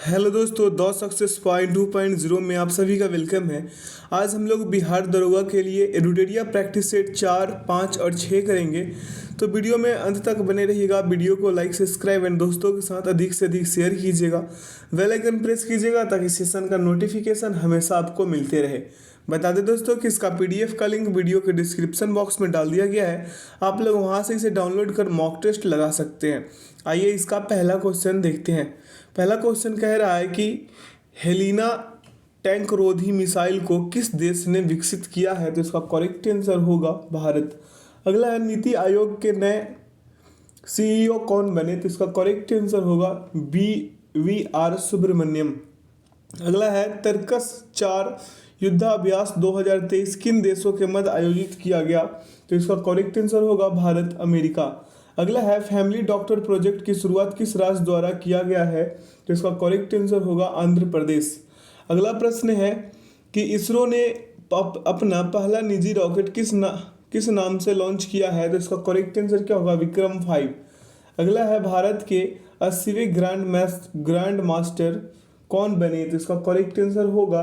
Hello दोस्तों, दो success point 2.0 में आप सभी का वेलकम है। आज हम लोग बिहार दरोगा के लिए एडुटेरिया प्रैक्टिस सेट 4, 5 और 6 करेंगे। तो वीडियो में अंत तक बने रहिएगा। वीडियो को लाइक, सब्सक्राइब एंड दोस्तों के साथ अधिक से अधिक शेयर कीजिएगा। बेल आइकन प्रेस कीजिएगा ताकि सेशन का नोटिफिकेशन हमेशा आपको मिलते रहे। बता दें दोस्तों कि इसका पीडीएफ का लिंक वीडियो के डिस्क्रिप्शन बॉक्स में डाल दिया गया है। आप लोग वहां से इसे डाउनलोड कर मॉक टेस्ट लगा सकते हैं। आइए इसका पहला क्वेश्चन देखते हैं। पहला क्वेश्चन कह रहा है कि हेलिना टैंक रोधी मिसाइल को किस देश ने विकसित किया है। तो इसका करेक्ट आंसर होगा भारत। अगला है नीति आयोग के नए सीईओ कौन बने। तो इसका करेक्ट आंसर होगा वी आर सुब्रमण्यम। अगला है तर्कस 4 युद्धाभ्यास 2023 किन देशों के मध्य आयोजित किया गया। तो इसका करेक्ट आंसर होगा भारत, अमेरिका। अगला है फैमिली डॉक्टर प्रोजेक्ट की शुरुआत किस राज्य द्वारा किया गया है। तो इसका करेक्ट आंसर होगा आंध्र प्रदेश। अगला प्रश्न है कि इसरो ने अपना पहला निजी रॉकेट किस नाम से लॉन्च किया है। तो इसका करेक्ट आंसर क्या होगा, विक्रम 5। अगला है भारत के 80वें ग्रैंड मास्टर कौन बने। तो इसका करेक्ट आंसर होगा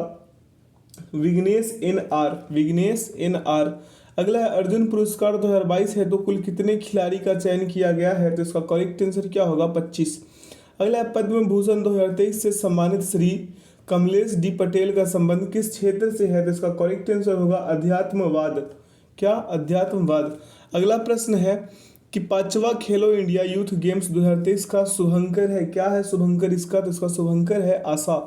विघ्नेश एन आर। अगला है अर्जुन पुरस्कार 2022 है तो कुल कितने खिलाड़ी का चयन किया गया है। तो इसका करेक्ट आंसर क्या होगा, 25। अगला है पद्म भूषण 2023 से सम्मानित श्री कमलेश डी पटेल का संबंध किस क्षेत्र से है। तो इसका करेक्ट आंसर होगा अध्यात्मवाद। क्या, अध्यात्मवाद। अगला प्रश्न है कि 5वां खेलो इंडिया यूथ गेम्स 2023 का शुभंकर है। क्या है शुभंकर इसका। तो इसका शुभंकर है आशा।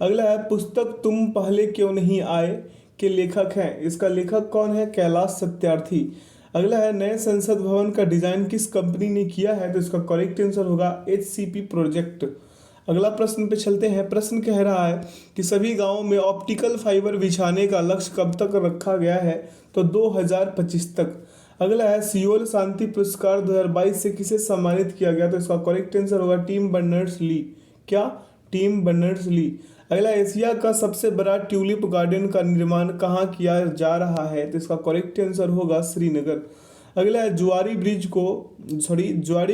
अगला है पुस्तक तुम पहले क्यों नहीं आए के लेखक हैं। इसका लेखक कौन है, कैलाश सत्यार्थी। अगला है नए संसद भवन का डिजाइन किस कंपनी ने किया है। तो इसका करेक्ट आंसर होगा HCP प्रोजेक्ट। अगला प्रश्न पे चलते हैं। प्रश्न कह रहा है कि सभी गांवों में ऑप्टिकल फाइबर बिछाने का लक्ष्य कब तक रखा गया है। तो 2025 तक। अगला है सियोल शांति पुरस्कार 2022 से किसे सम्मानित किया गया। तो इसका करेक्ट आंसर होगा टीम बर्नर्स ली। क्या, टीम बर्नर्स ली। अगला एशिया का सबसे बड़ा ट्यूलिप गार्डन का निर्माण कहाँ किया जा रहा है। तो इसका करेक्ट आंसर होगा श्रीनगर। अगला है जुआरी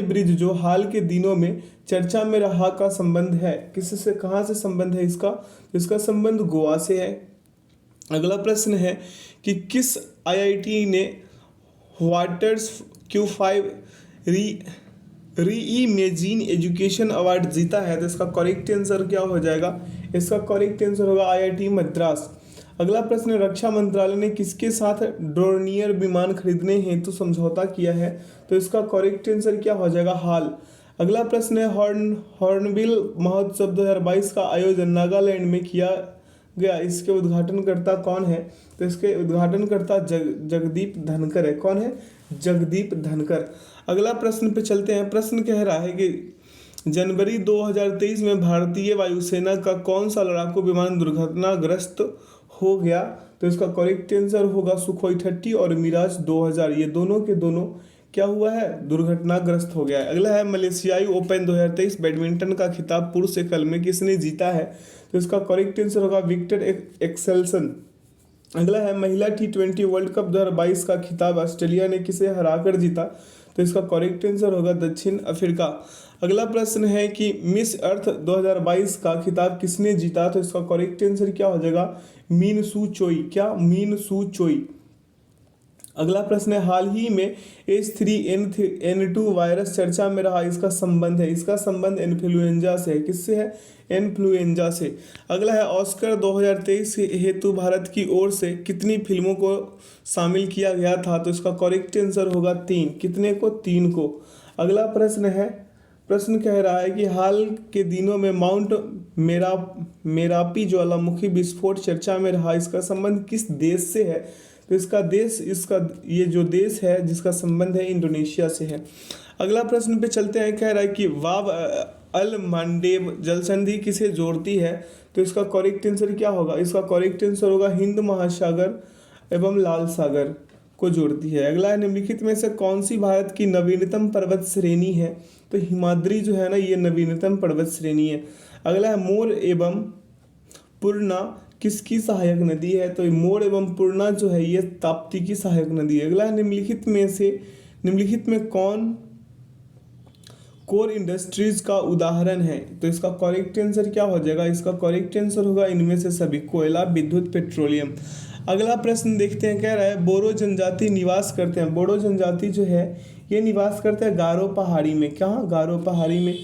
ब्रिज जो हाल के दिनों में चर्चा में रहा का संबंध है किससे, कहाँ से संबंध है इसका संबंध गोवा से है। अगला प्रश्न है कि किस IIT ने waters Q5 reimagine education award जीता है। तो इसका करेक्ट आंसर क्या हो जाएगा, इसका करेक्ट आंसर होगा IIT मद्रास। अगला प्रश्न, रक्षा मंत्रालय ने किसके साथ डोर्नियर विमान खरीदने हेतु समझौता किया है। तो इसका करेक्ट आंसर क्या हो जाएगा, हाल। अगला प्रश्न है हॉर्नबिल महोत्सव 2022 का आयोजन नागालैंड में किया गया, इसके उद्घाटनकर्ता कौन है। तो इसके उद्घाटनकर्ता जगदीप धनकर है। कौन है, जगदीप धनकर। अगला प्रश्न पे चलते हैं। प्रश्न कह रहा है कि जनवरी 2023 में भारतीय वायुसेना का कौन सा लड़ाकू विमान दुर्घटनाग्रस्त हो गया। तो इसका करेक्ट आंसर होगा सुखोई 30 और मिराज 2000। ये दोनों के दोनों क्या हुआ है, दुर्घटनाग्रस्त हो गया है। अगला है मलेशियाई ओपन 2023 बैडमिंटन का खिताब पुरुष एकल में किसने जीता है। तो इसका करेक्ट आंसर होगा विक्टर एक्सेल्सन। अगला है महिला T20 वर्ल्ड कप 2022 का खिताब ऑस्ट्रेलिया ने किसे हराकर जीता। तो इसका करेक्ट आंसर होगा दक्षिण अफ्रीका। अगला प्रश्न है कि मिस अर्थ 2022 का खिताब किसने जीता। तो इसका करेक्ट आंसर क्या हो जाएगा, मीन सू चोई। क्या, मीन सू चोई। अगला प्रश्न है हाल ही में H3N2 वायरस चर्चा में रहा, इसका संबंध है। इसका संबंध इन्फ्लुएंजा से है। किससे है, इन्फ्लुएंजा से। अगला है ऑस्कर 2023 हेतु भारत की ओर से कितनी फिल्मों को शामिल किया गया था। तो इसका करेक्ट आंसर होगा 3। कितने को, 3 को। अगला प्रश्न है, प्रश्न कह रहा है कि हाल के दिनों में माउंट मेरापी ज्वालामुखी विस्फोट चर्चा में रहा, इसका संबंध किस देश से है। तो ये जो देश है जिसका संबंध है इंडोनेशिया से है। अगला प्रश्न पे चलते हैं। कह रहा है कि वाव अल मांडेव जल संधि किसे जोड़ती है। तो इसका करेक्ट आंसर क्या होगा, इसका करेक्ट आंसर होगा हिंद महासागर एवं लाल सागर को जोड़ती है। अगला है निम्नलिखित में से कौन सी भारत की नवीनतम पर्वत श्रेणी है। तो हिमाद्री जो है ना, ये नवीनतम पर्वत श्रेणी है। अगला है मोर एवं पूर्णा किसकी सहायक नदी है। तो मोर एवं पूर्णा जो है ये ताप्ती की सहायक नदी है। अगला है निम्नलिखित में कोर इंडस्ट्रीज का उदाहरण है? तो इसका करेक्ट आंसर क्या हो जाएगा? इसका करेक्ट आंसर होगा इनमें से सभी: कोयला, विद्युत, पेट्रोलियम। अगला प्रश्न देखते हैं, कह रहा है बोरो जनजाति निवास करते हैं। बोरो जनजाति जो है ये निवास करते हैं गारो पहाड़ी में। कहाँ? गारो पहाड़ी में।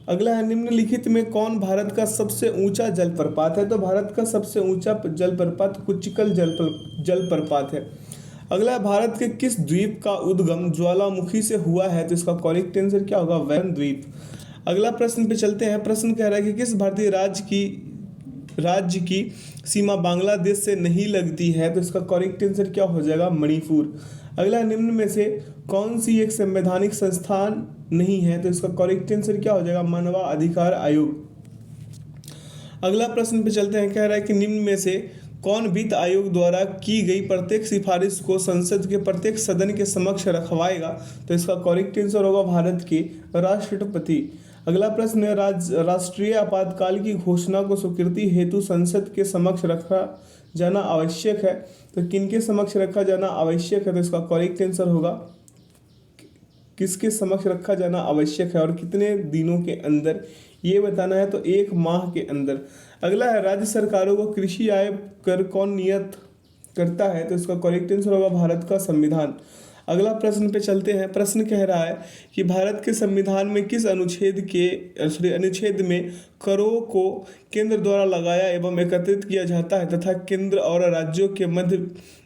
अगला है, निम्नलिखित में कौन भारत का सबसे ऊंचा जलप्रपात है? तो भारत का सबसे ऊंचा जलप्रपात कुचिकल जलप्रपात है। अगला है, भारत के किस द्वीप का उद्गम ज्वालामुखी से हुआ है? तो इसका करेक्ट आंसर क्या होगा? वैन द्वीप। अगला प्रश्न पे चलते हैं। प्रश्न कह रहा है कि किस भारतीय राज्य की सीमा बांग्लादेश से नहीं लगती है? तो इसका करेक्ट आंसर क्या हो जाएगा? मणिपुर। अगला, निम्न में से कौन सी एक संवैधानिक संस्थान नहीं है? तो इसका करेक्ट आंसर क्या हो जाएगा? मानव अधिकार आयोग। अगला प्रश्न पे चलते हैं। कह रहा है कि निम्न में से कौन वित्त आयोग द्वारा की गई प्रत्येक सिफारिश को संसद के प्रत्येक सदन के समक्ष रखवाएगा? तो इसका करेक्ट आंसर होगा भारत के राष्ट्रपति। अगला प्रश्न है, राष्ट्रीय आपातकाल की घोषणा को स्वीकृति हेतु संसद के समक्ष रखा जाना आवश्यक है? तो किनके समक्ष रखा जाना आवश्यक है? तो इसका करेक्ट आंसर होगा किसके समक्ष रखा जाना आवश्यक है और कितने दिनों के अंदर, ये बताना है। तो 1 माह के अंदर। अगला है, राज्य सरकारों को कृषि आय कर कौन नियत करता है? तो इसका करेक्ट आंसर होगा भारत का संविधान। अगला प्रश्न पे चलते हैं। प्रश्न कह रहा है कि भारत के संविधान में किस अनुच्छेद में करों को केंद्र द्वारा लगाया एवं एकत्रित किया जाता है तथा केंद्र और राज्यों के मध्य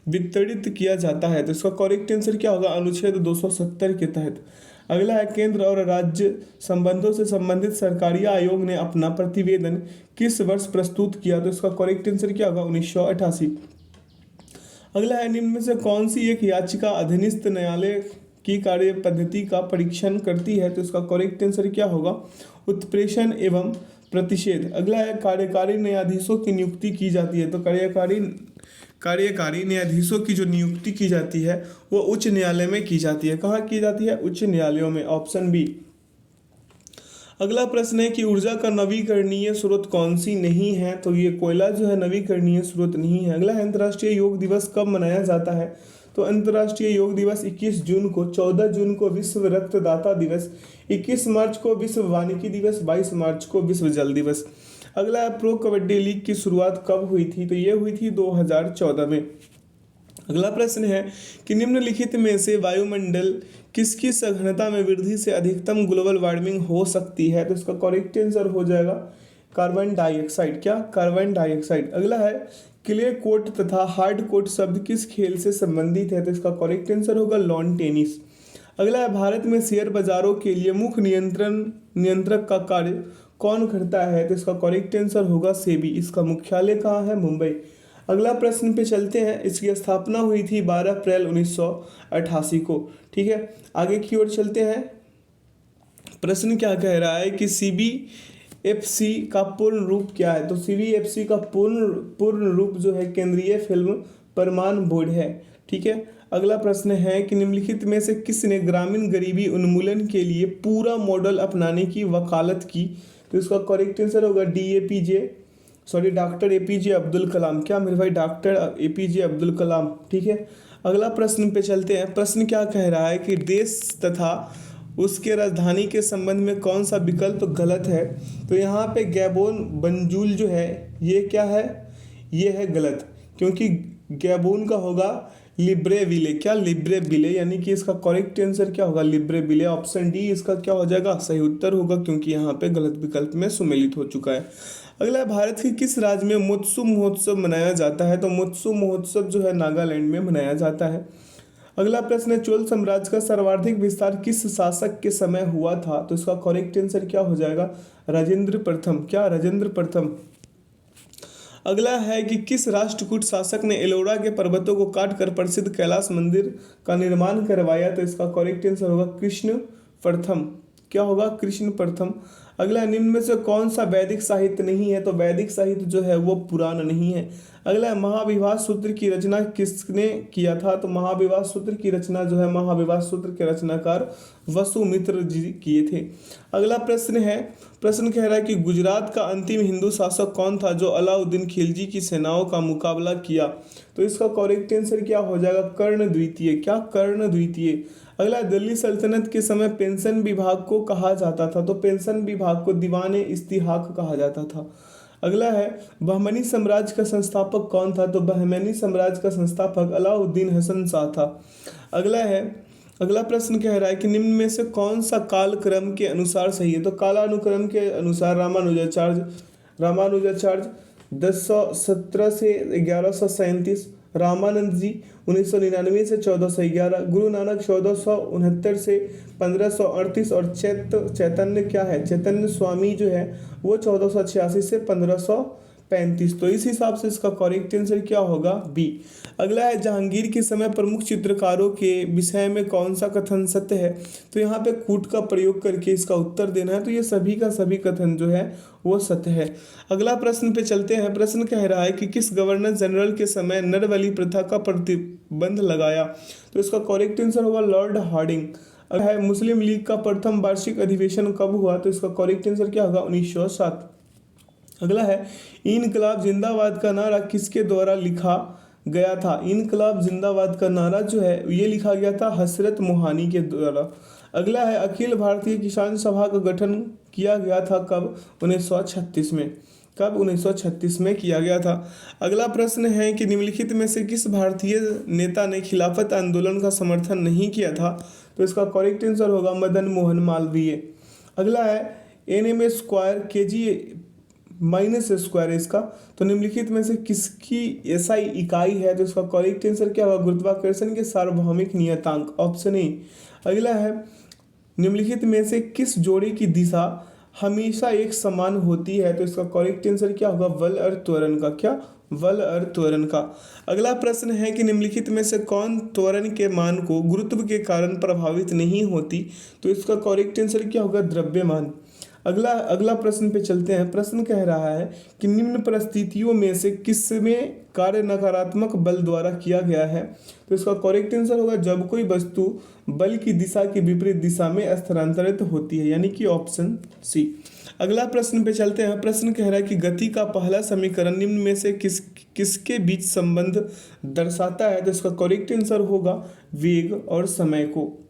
वितरित किया जाता है? तो इसका करेक्ट आंसर क्या होगा? अनुच्छेद 270 के तहत। अगला है, केंद्र और राज्य संबंधों से संबंधित सरकारी आयोग ने अपना प्रतिवेदन किस वर्ष प्रस्तुत किया? तो इसका करेक्ट आंसर क्या होगा? 1988। अगला है, निम्न में से कौन सी एक याचिका अधीनस्थ न्यायालय की कार्य पद्धति का परीक्षण करती है? तो इसका करेक्ट आंसर क्या होगा? उत्प्रेषण एवं प्रतिषेध। अगला है, कार्यकारी न्यायाधीशों की नियुक्ति की जाती है। तो कार्यकारी न्यायाधीशों की जो नियुक्ति की जाती है वो उच्च न्यायालय में की जाती है। कहाँ की जाती है? उच्च न्यायालयों में। Option B. अगला प्रश्न है कि ऊर्जा का नवीकरणीय स्रोत कौन सी नहीं है? तो ये कोयला जो है नवीकरणीय स्रोत नहीं है। अगला है, अंतर्राष्ट्रीय योग दिवस कब मनाया जाता है? तो अंतर्राष्ट्रीय योग दिवस 21 जून को, 14 जून को विश्व रक्तदाता दिवस, 21 मार्च को विश्व वानिकी दिवस, 22 मार्च को विश्व जल दिवस। अगला है, प्रो कबड्डी लीग की शुरुआत कब हुई थी? तो ये हुई थी 2014 में। अगला प्रश्न है कि निम्नलिखित में से वायुमंडल किसकी सघनता में वृद्धि से अधिकतम ग्लोबल वार्मिंग हो सकती है? तो इसका करेक्ट आंसर हो जाएगा कार्बन डाइऑक्साइड। क्या? Carbon dioxide. अगला है, क्ले कोर्ट तथा हार्ड कोर्ट शब्द किस खेल से संबंधित है? तो इसका करेक्ट आंसर होगा लॉन टेनिस। अगला है, भारत में शेयर बाजारों के लिए मुख्य नियंत्रक का कार्य कौन करता है? तो इसका करेक्ट आंसर होगा सेबी। इसका मुख्यालय कहाँ है? मुंबई। अगला प्रश्न पे चलते हैं। इसकी स्थापना हुई थी 12 अप्रैल 1988 को। ठीक है, आगे की ओर चलते हैं। प्रश्न क्या कह रहा है कि CBFC का पूर्ण रूप क्या है? तो CBFC का पूर्ण रूप जो है केंद्रीय फिल्म प्रमाण बोर्ड है। ठीक है, अगला प्रश्न है कि निम्नलिखित में से किसने ग्रामीण गरीबी उन्मूलन के लिए पूरा मॉडल अपनाने की वकालत की? तो इसका करेक्ट आंसर होगा डॉक्टर APJ अब्दुल कलाम। क्या मेरे भाई? Doctor APJ Abdul Kalam. ठीक है, अगला प्रश्न पे चलते हैं। प्रश्न क्या कह रहा है कि देश तथा उसके राजधानी के संबंध में कौन सा विकल्प गलत है? तो यहाँ पे गैबोन बंजुल जो है ये क्या है? ये है गलत, क्योंकि गैबोन का होगा लिब्रेविले। क्या? लिब्रेविले, यानी कि इसका करेक्ट आंसर क्या होगा? लिब्रेविले। ऑप्शन डी इसका क्या हो जाएगा? सही उत्तर होगा, क्योंकि यहाँ पे गलत विकल्प में सुमेलित हो चुका है। अगला, भारत के किस राज्य में मोत्सु महोत्सव मनाया जाता है? तो मोत्सु महोत्सव जो है नागालैंड में मनाया जाता है। अगला प्रश्न है, चोल साम्राज्य का सर्वाधिक विस्तार किस शासक के समय हुआ था? तो इसका करेक्ट आंसर क्या हो जाएगा? राजेंद्र प्रथम। क्या? राजेंद्र प्रथम। अगला है कि किस राष्ट्रकूट शासक ने एलोरा के पर्वतों को काटकर प्रसिद्ध कैलाश मंदिर का निर्माण करवाया? तो इसका करेक्ट आंसर होगा कृष्ण प्रथम। क्या होगा? कृष्ण प्रथम। अगला, निम्न में से कौन सा वैदिक साहित्य नहीं है? तो वैदिक साहित्य जो है वो पुराण नहीं है। अगला, महाविवाह सूत्र की रचना किसने किया था? तो महाविवाह सूत्र की रचना जो है, महाविवाह सूत्र के रचनाकार वसुमित्र जी किए थे। अगला प्रश्न है, प्रश्न कह रहा है कि गुजरात का अंतिम हिंदू शासक कौन था जो अलाउद्दीन खिलजी की सेनाओं का मुकाबला किया? तो इसका करेक्ट आंसर क्या हो जाएगा? कर्ण द्वितीय। क्या? कर्ण द्वितीय। अगला, दिल्ली सल्तनत के समय पेंशन विभाग को कहा जाता था, तो पेंशन विभाग को दीवान इस्तिहाक कहा जाता था। अगला है, बहमनी साम्राज्य का संस्थापक कौन था, तो बहमनी साम्राज्य का संस्थापक अलाउद्दीन हसन शाह था। अगला है, अगला प्रश्न कह रहा है कि निम्न में से कौन सा कालक्रम के अनुसार सही है, तो कालानुक्रम के अनुसार रामानुजाचार्य 1017 से 1137, रामानंद जी 1999 से 1411, गुरु नानक 1469 से 1538 और चैतन्य क्या है, चैतन्य स्वामी जो है वो 1486 से 1535। तो इस हिसाब से इसका करेक्ट आंसर क्या होगा, बी। अगला है, जहांगीर के समय प्रमुख चित्रकारों के विषय में कौन सा कथन सत्य है, तो यहाँ पे कूट का प्रयोग करके इसका उत्तर देना है। तो ये सभी का सभी कथन जो है वो सत्य है। अगला प्रश्न पे चलते हैं। प्रश्न कह रहा है कि किस गवर्नर जनरल के समय नरबली प्रथा का प्रतिबंध लगाया, तो इसका करेक्ट आंसर होगा लॉर्ड हार्डिंग। अगला है, मुस्लिम लीग का प्रथम वार्षिक अधिवेशन कब हुआ, तो इसका करेक्ट आंसर क्या होगा, 1907। अगला है, इनकलाब जिंदाबाद का नारा किसके द्वारा लिखा गया था, इनकलाब जिंदाबाद का नारा जो है ये लिखा गया था हसरत मोहानी के द्वारा। अगला है, अखिल भारतीय किसान सभा का गठन किया गया था कब, 1936 में। कब, 1936 में किया गया था। अगला प्रश्न है कि निम्नलिखित में से किस भारतीय नेता ने खिलाफत आंदोलन का समर्थन नहीं किया था, तो इसका करेक्ट आंसर होगा मदन मोहन मालवीय। अगला है, NM square kg minus square है इसका, तो निम्नलिखित में से किसकी SI इकाई है, तो इसका करेक्ट आंसर क्या होगा, गुरुत्वाकर्षण के सार्वभौमिक नियतांक, ऑप्शन ए। अगला है, निम्नलिखित में से किस जोड़े की दिशा हमेशा एक समान होती है, तो इसका करेक्ट आंसर क्या होगा, बल और त्वरण का, क्या, बल और त्वरण का। अगला प्रश्न है कि निम्नलिखित में से कौन त्वरण के मान को गुरुत्व के कारण प्रभावित नहीं होती, तो इसका करेक्ट आंसर क्या होगा, द्रव्यमान। अगला प्रश्न पे चलते हैं। प्रश्न कह रहा है कि निम्न परिस्थितियों में से किसमें कार्य नकारात्मक बल द्वारा किया गया है, तो इसका करेक्ट आंसर होगा जब कोई वस्तु बल की दिशा के विपरीत दिशा में स्थानांतरित होती है, यानी कि ऑप्शन सी। अगला प्रश्न पे चलते हैं। प्रश्न कह रहा है कि गति का पहला समीकरण निम्न में से किसके बीच संबंध दर्शाता है, तो इसका करेक्ट आंसर होगा वेग और समय को।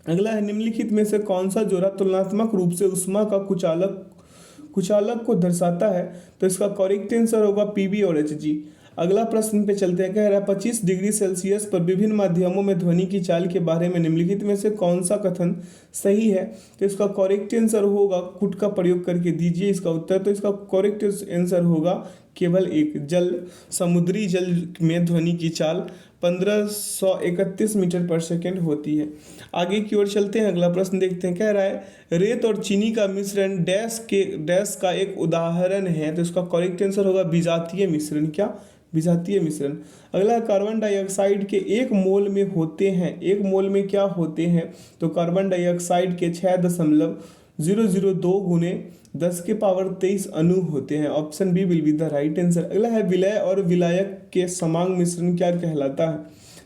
अगला है, निम्नलिखित में से कौन सा जोड़ा तुलनात्मक रूप से ऊष्मा का कुचालक को दर्शाता है, तो इसका करेक्ट आंसर होगा PB और HG। अगला प्रश्न पे चलते हैं। कह रहा है 25 डिग्री सेल्सियस पर विभिन्न माध्यमों में ध्वनि की चाल के बारे में निम्नलिखित में से कौन सा कथन सही है, तो इसका करेक्ट आंसर होगा, कुट का प्रयोग करके दीजिए इसका उत्तर, तो इसका करेक्ट आंसर होगा केवल एक, समुद्री जल में ध्वनि की चाल 1531 मीटर पर सेकेंड होती है। आगे की ओर चलते हैं, अगला प्रश्न देखते हैं। कह रहा है, रेत और चीनी का मिश्रण डैश का एक उदाहरण है, तो इसका करेक्ट आंसर होगा विजातीय मिश्रण, क्या, विजातीय मिश्रण। अगला, कार्बन डाइऑक्साइड के 1 मोल में होते हैं, 1 मोल में क्या होते हैं, तो कार्बन डाइऑक्साइड के 6.002 गुने 10⁻23 अणु होते हैं, option B will be the right answer. अगला है, विलय और विलायक के समांग मिश्रण क्या कहलाता है,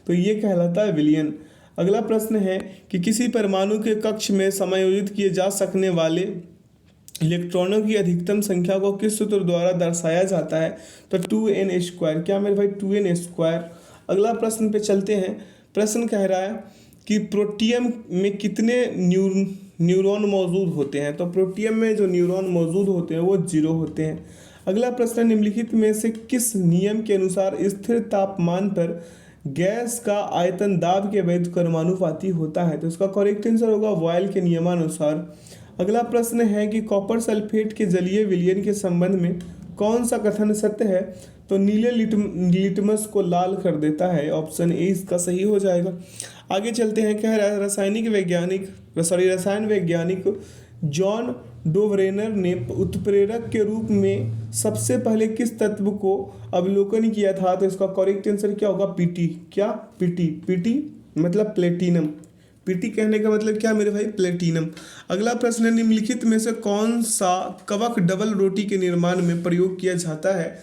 तो ये कहलाता है विलयन। अगला प्रश्न है कि किसी परमाणु के कक्ष में समायोजित किए जा सकने वाले इलेक्ट्रॉनों की अधिकतम संख्या को किस सूत्र द्वारा दर्शाया जाता है, तो 2n², क्या मेरे भाई, 2n²। अगला प्रश्न पे चलते हैं। प्रश्न कह रहा है कि प्रोटियम में कितने न्यूरॉन मौजूद होते हैं, तो प्रोटियम में जो न्यूरॉन मौजूद होते हैं वो 0 होते हैं। अगला प्रश्न, निम्नलिखित में से किस नियम के अनुसार स्थिर तापमान पर गैस का आयतन दाब के व्युत्क्रमानुपाती होता है, तो इसका करेक्ट आंसर होगा बॉयल के नियमानुसार। अगला प्रश्न है कि कॉपर सल्फेट के जलीय विलयन के संबंध में कौन सा कथन सत्य है, तो नीले लिटमस को लाल कर देता है, ऑप्शन ए इसका सही हो जाएगा। आगे चलते हैं। कह रहा है, रसायन वैज्ञानिक जॉन डोवरेनर ने उत्प्रेरक के रूप में सबसे पहले किस तत्व को अवलोकन किया था, तो इसका करेक्ट आंसर क्या होगा, पीटी, क्या, पीटी मतलब प्लेटिनम, पीटी कहने का मतलब क्या मेरे भाई, प्लेटिनम। अगला प्रश्न है, निम्नलिखित में से कौन सा कवक डबल रोटी के निर्माण में प्रयोग किया जाता है,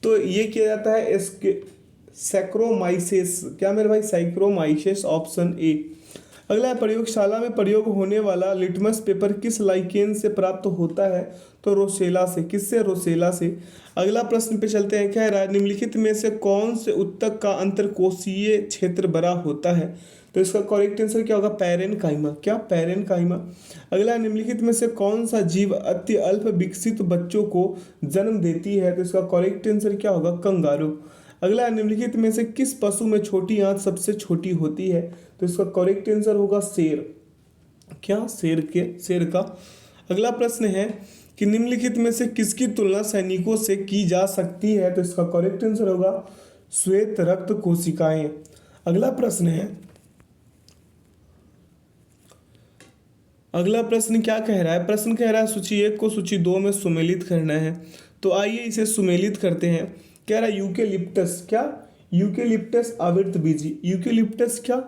तो ये किया जाता है सैक्रोमाइसेस, क्या मेरे भाई, सैक्रोमाइसेस, ऑप्शन ए। अगला है प्रयोगशाला में प्रयोग होने वाला लिटमस पेपर किस लाइकेन से प्राप्त होता है? तो रोसेला से। किससे? रोसेला से। अगला प्रश्न पे चलते हैं। कह रहा है निम्नलिखित में से कौन से उत्तक का अंतरकोशीय क्षेत्र बड़ा होता है? तो इसका करेक्ट आंसर क्या होगा? पैरेनकाइमा। क्या? पैरेनकाइमा। अगला निम्नलिखित में से कौन सा जीव अति अल्प विकसित बच्चों को जन्म देती है? तो इसका करेक्ट आंसर क्या होगा? कंगारू। अगला निम्नलिखित में से किस पशु में छोटी आंत सबसे छोटी होती है? तो इसका करेक्ट आंसर होगा शेर। क्या? शेर का। अगला प्रश्न है कि निम्नलिखित में से किसकी तुलना सैनिकों से की जा सकती है? तो इसका करेक्ट आंसर होगा श्वेत रक्त कोशिकाएं। अगला प्रश्न क्या कह रहा है? प्रश्न कह रहा है सूची 1 को सूची 2 में सुमेलित करना है। तो आइए इसे सुमेलित करते हैं। कह रहा है यूकेलिप्टस। क्या? यूकेलिप्टस आवृतबीजी। यूकेलिप्टस क्या?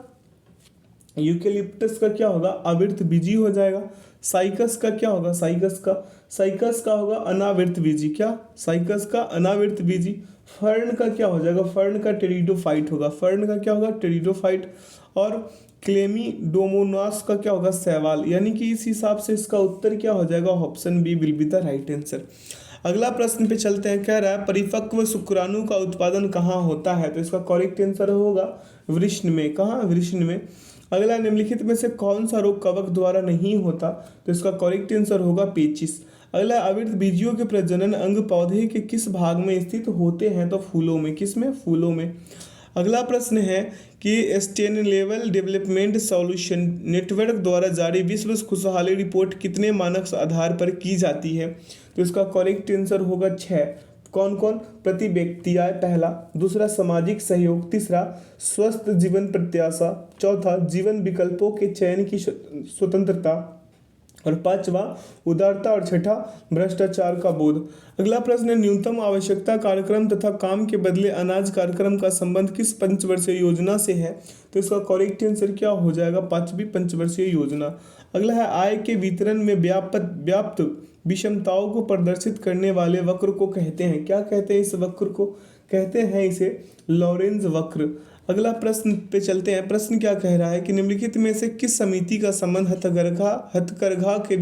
यूकेलिप्टस का क्या होगा? आवृतबीजी हो जाएगा। साइकस का क्या होगा? साइकस का होगा अनावृतबीजी। क्या? साइकस का अनावृतबीजी। फर्न का क्या हो जाएगा? फर्न का टेरिडोफाइट होगा। फर्न का क्या होगा? टेरिडोफाइट। और क्लेमीडोमोनास का क्या होगा? शैवाल। यानी कि इस हिसाब से इसका उत्तर क्या हो जाएगा? Option B will be the right answer. अगला प्रश्न पे चलते हैं। कह रहा है परिपक्व शुक्राणु का उत्पादन कहाँ होता है? तो इसका करेक्ट आंसर होगा वृषण में। कहाँ? वृषण में। अगला निम्नलिखित में से कौन सा रोग कवक द्वारा नहीं होता? तो इसका करेक्ट आंसर होगा पेचिस। अगला आवृतबीजियों के प्रजनन अंग पौधे के किस भाग में स्थित होते हैं? तो फूलों में। किस में? फूलों में। अगला प्रश्न है कि सस्टेनेबल डेवलपमेंट सॉल्यूशन नेटवर्क द्वारा जारी विश्व खुशहाली रिपोर्ट कितने मानक आधार पर की जाती है? तो इसका करेक्ट आंसर होगा 6। कौन कौन? प्रति व्यक्ति आय पहला, दूसरा सामाजिक सहयोग, तीसरा स्वस्थ जीवन प्रत्याशा, चौथा जीवन विकल्पों के चयन की स्वतंत्रता और पांचवा उदारता और छठा भ्रष्टाचार का बोध। अगला प्रश्न है न्यूनतम आवश्यकता कार्यक्रम तथा काम के बदले अनाज कार्यक्रम का संबंध किस पंचवर्षीय योजना से है? तो इसका करेक्ट आंसर क्या हो जाएगा? 5वीं पंचवर्षीय योजना। अगला है आय के वितरण में व्याप्त विषमताओं को प्रदर्शित करने वाले वक्र को कहते हैं। क्या कहते हैं इस वक्र को? कहते हैं इसे लॉरेंज वक्र। अगला प्रश्न पे चलते हैं। प्रश्न क्या कह रहा है कि निम्नलिखित में से किस समिति का संबंध हथकरघा के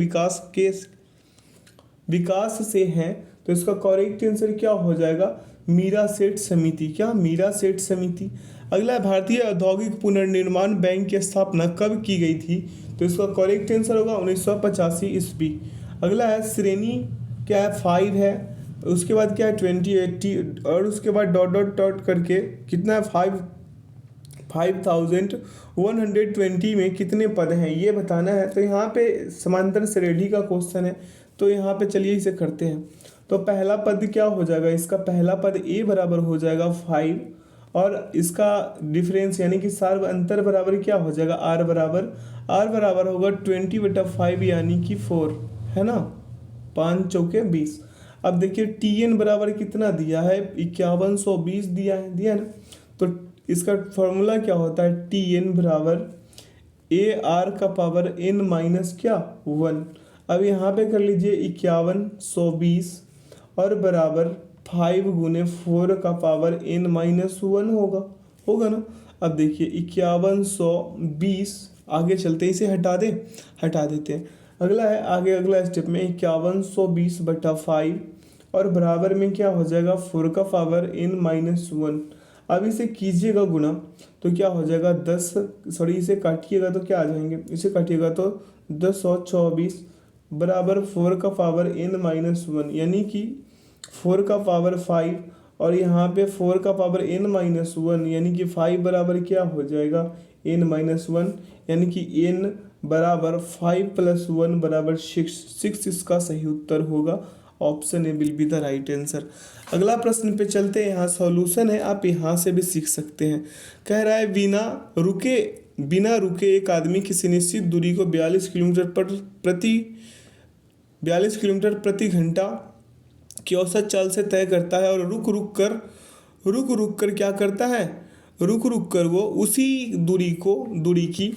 विकास से है? तो इसका करेक्ट आंसर क्या हो जाएगा? मीरा सेठ समिति। क्या? मीरा सेठ समिति। अगला भारतीय औद्योगिक पुनर्निर्माण बैंक की स्थापना कब की गई थी? तो इसका करेक्ट आंसर होगा 1985 ईस्वी। अगला है श्रेणी क्या है? 5 है। उसके बाद क्या है? 2080 और उसके बाद डॉट करके कितना है? 5120 में कितने पद हैं ये बताना है। तो यहाँ पे समांतर श्रेणी का क्वेश्चन है, तो यहाँ पे चलिए इसे करते हैं। तो पहला पद क्या हो जाएगा? इसका पहला पद a बराबर हो जाएगा 5 और इसका डिफरेंस यानी कि सार्व अंतर बराबर क्या हो जाएगा? r बराबर होगा 20/5 यानी कि 4 है ना। 5 चौके 20। अब देखिए tn बराबर कितना दिया है? 5120 दिया है ना। तो इसका फॉर्मूला क्या होता है? tn बराबर ar का पावर n माइनस क्या? 1। अब यहाँ पे कर लीजिए 5120 और बराबर 5 गुने 4 का पावर n माइनस 1 होगा ना। अब देखिए 5120 आगे चलते इसे हटा देते हैं। अगला है आगे अगला स्टेप में 5120/5 और बराबर में क्या हो जाएगा? 4 का पावर n माइनस 1। अब इसे कीजिएगा गुना तो क्या हो जाएगा? इसे काटिएगा तो क्या आ जाएंगे? इसे काटिएगा तो 10 और 24 बराबर 4 का पावर n माइनस 1 यानी कि 4 का पावर 5 और यहाँ पे 4 का पावर n माइनस 1 यानी कि 5 बराबर क्या हो जाएगा? n माइनस 1 यानी कि n बराबर 5 + 1 बराबर 6 इसका सही उत्तर होगा। Option A will be the right answer. अगला प्रश्न पे चलते हैं। यहाँ सॉल्यूशन है, आप यहाँ से भी सीख सकते हैं। कह रहा है बिना रुके एक आदमी किसी निश्चित दूरी को 42 किलोमीटर प्रति घंटा की औसत चाल से तय करता है और रुक कर क्या करता है? रुक कर वो उसी दूरी की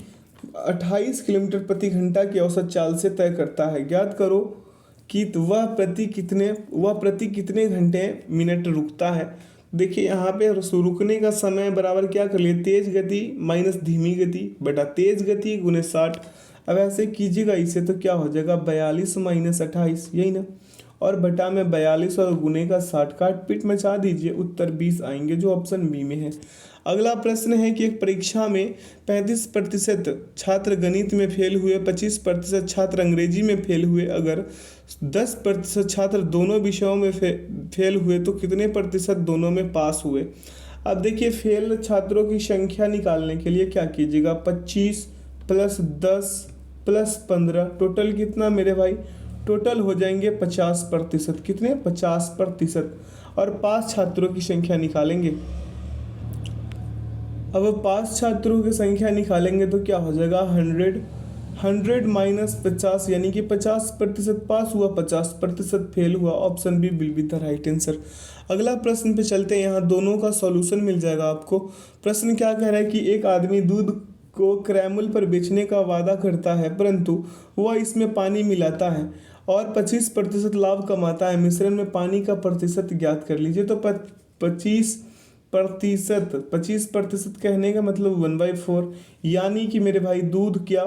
28 किलोमीटर प्रति घंटा की औसत चाल से तय करता है। ज्ञात करो कि वह प्रति कितने घंटे मिनट रुकता है। देखिए यहाँ पे रुकने का समय बराबर क्या कर लिए, तेज गति माइनस धीमी गति बटा तेज गति गुने 60। अब ऐसे कीजिएगा इसे तो क्या हो जाएगा 42 माइनस 28, यही ना, और बटा में 42 और गुने का 60 काट पीट मचा दीजिए, उत्तर 20 आएंगे जो ऑप्शन बी में है। अगला प्रश्न है कि एक परीक्षा में 35% छात्र गणित में फेल हुए, 25% छात्र अंग्रेजी में फेल हुए, अगर 10% छात्र दोनों विषयों में फेल हुए तो कितने प्रतिशत दोनों में पास हुए। अब देखिए फेल छात्रों की संख्या निकालने के लिए क्या कीजिएगा, 25 प्लस 10 प्लस 15 टोटल कितना मेरे भाई, टोटल हो जाएंगे 50%, कितने 50%, और पास छात्रों की संख्या निकालेंगे। अब पास छात्रों की संख्या निकालेंगे तो क्या हो जाएगा 100 माइनस 50 यानी कि 50% पास हुआ, 50% फेल हुआ, option B will be the right answer. अगला प्रश्न पे चलते हैं, यहाँ दोनों का सॉल्यूशन मिल जाएगा आपको। प्रश्न क्या कह रहा है कि एक आदमी दूध को क्रैमल पर बेचने का वादा करता है परंतु वह इसमें पानी मिलाता है और 25% लाभ कमाता है, मिश्रण में पानी का प्रतिशत ज्ञात कर लीजिए। तो 25% कहने का मतलब 1/4, यानी कि मेरे भाई दूध क्या,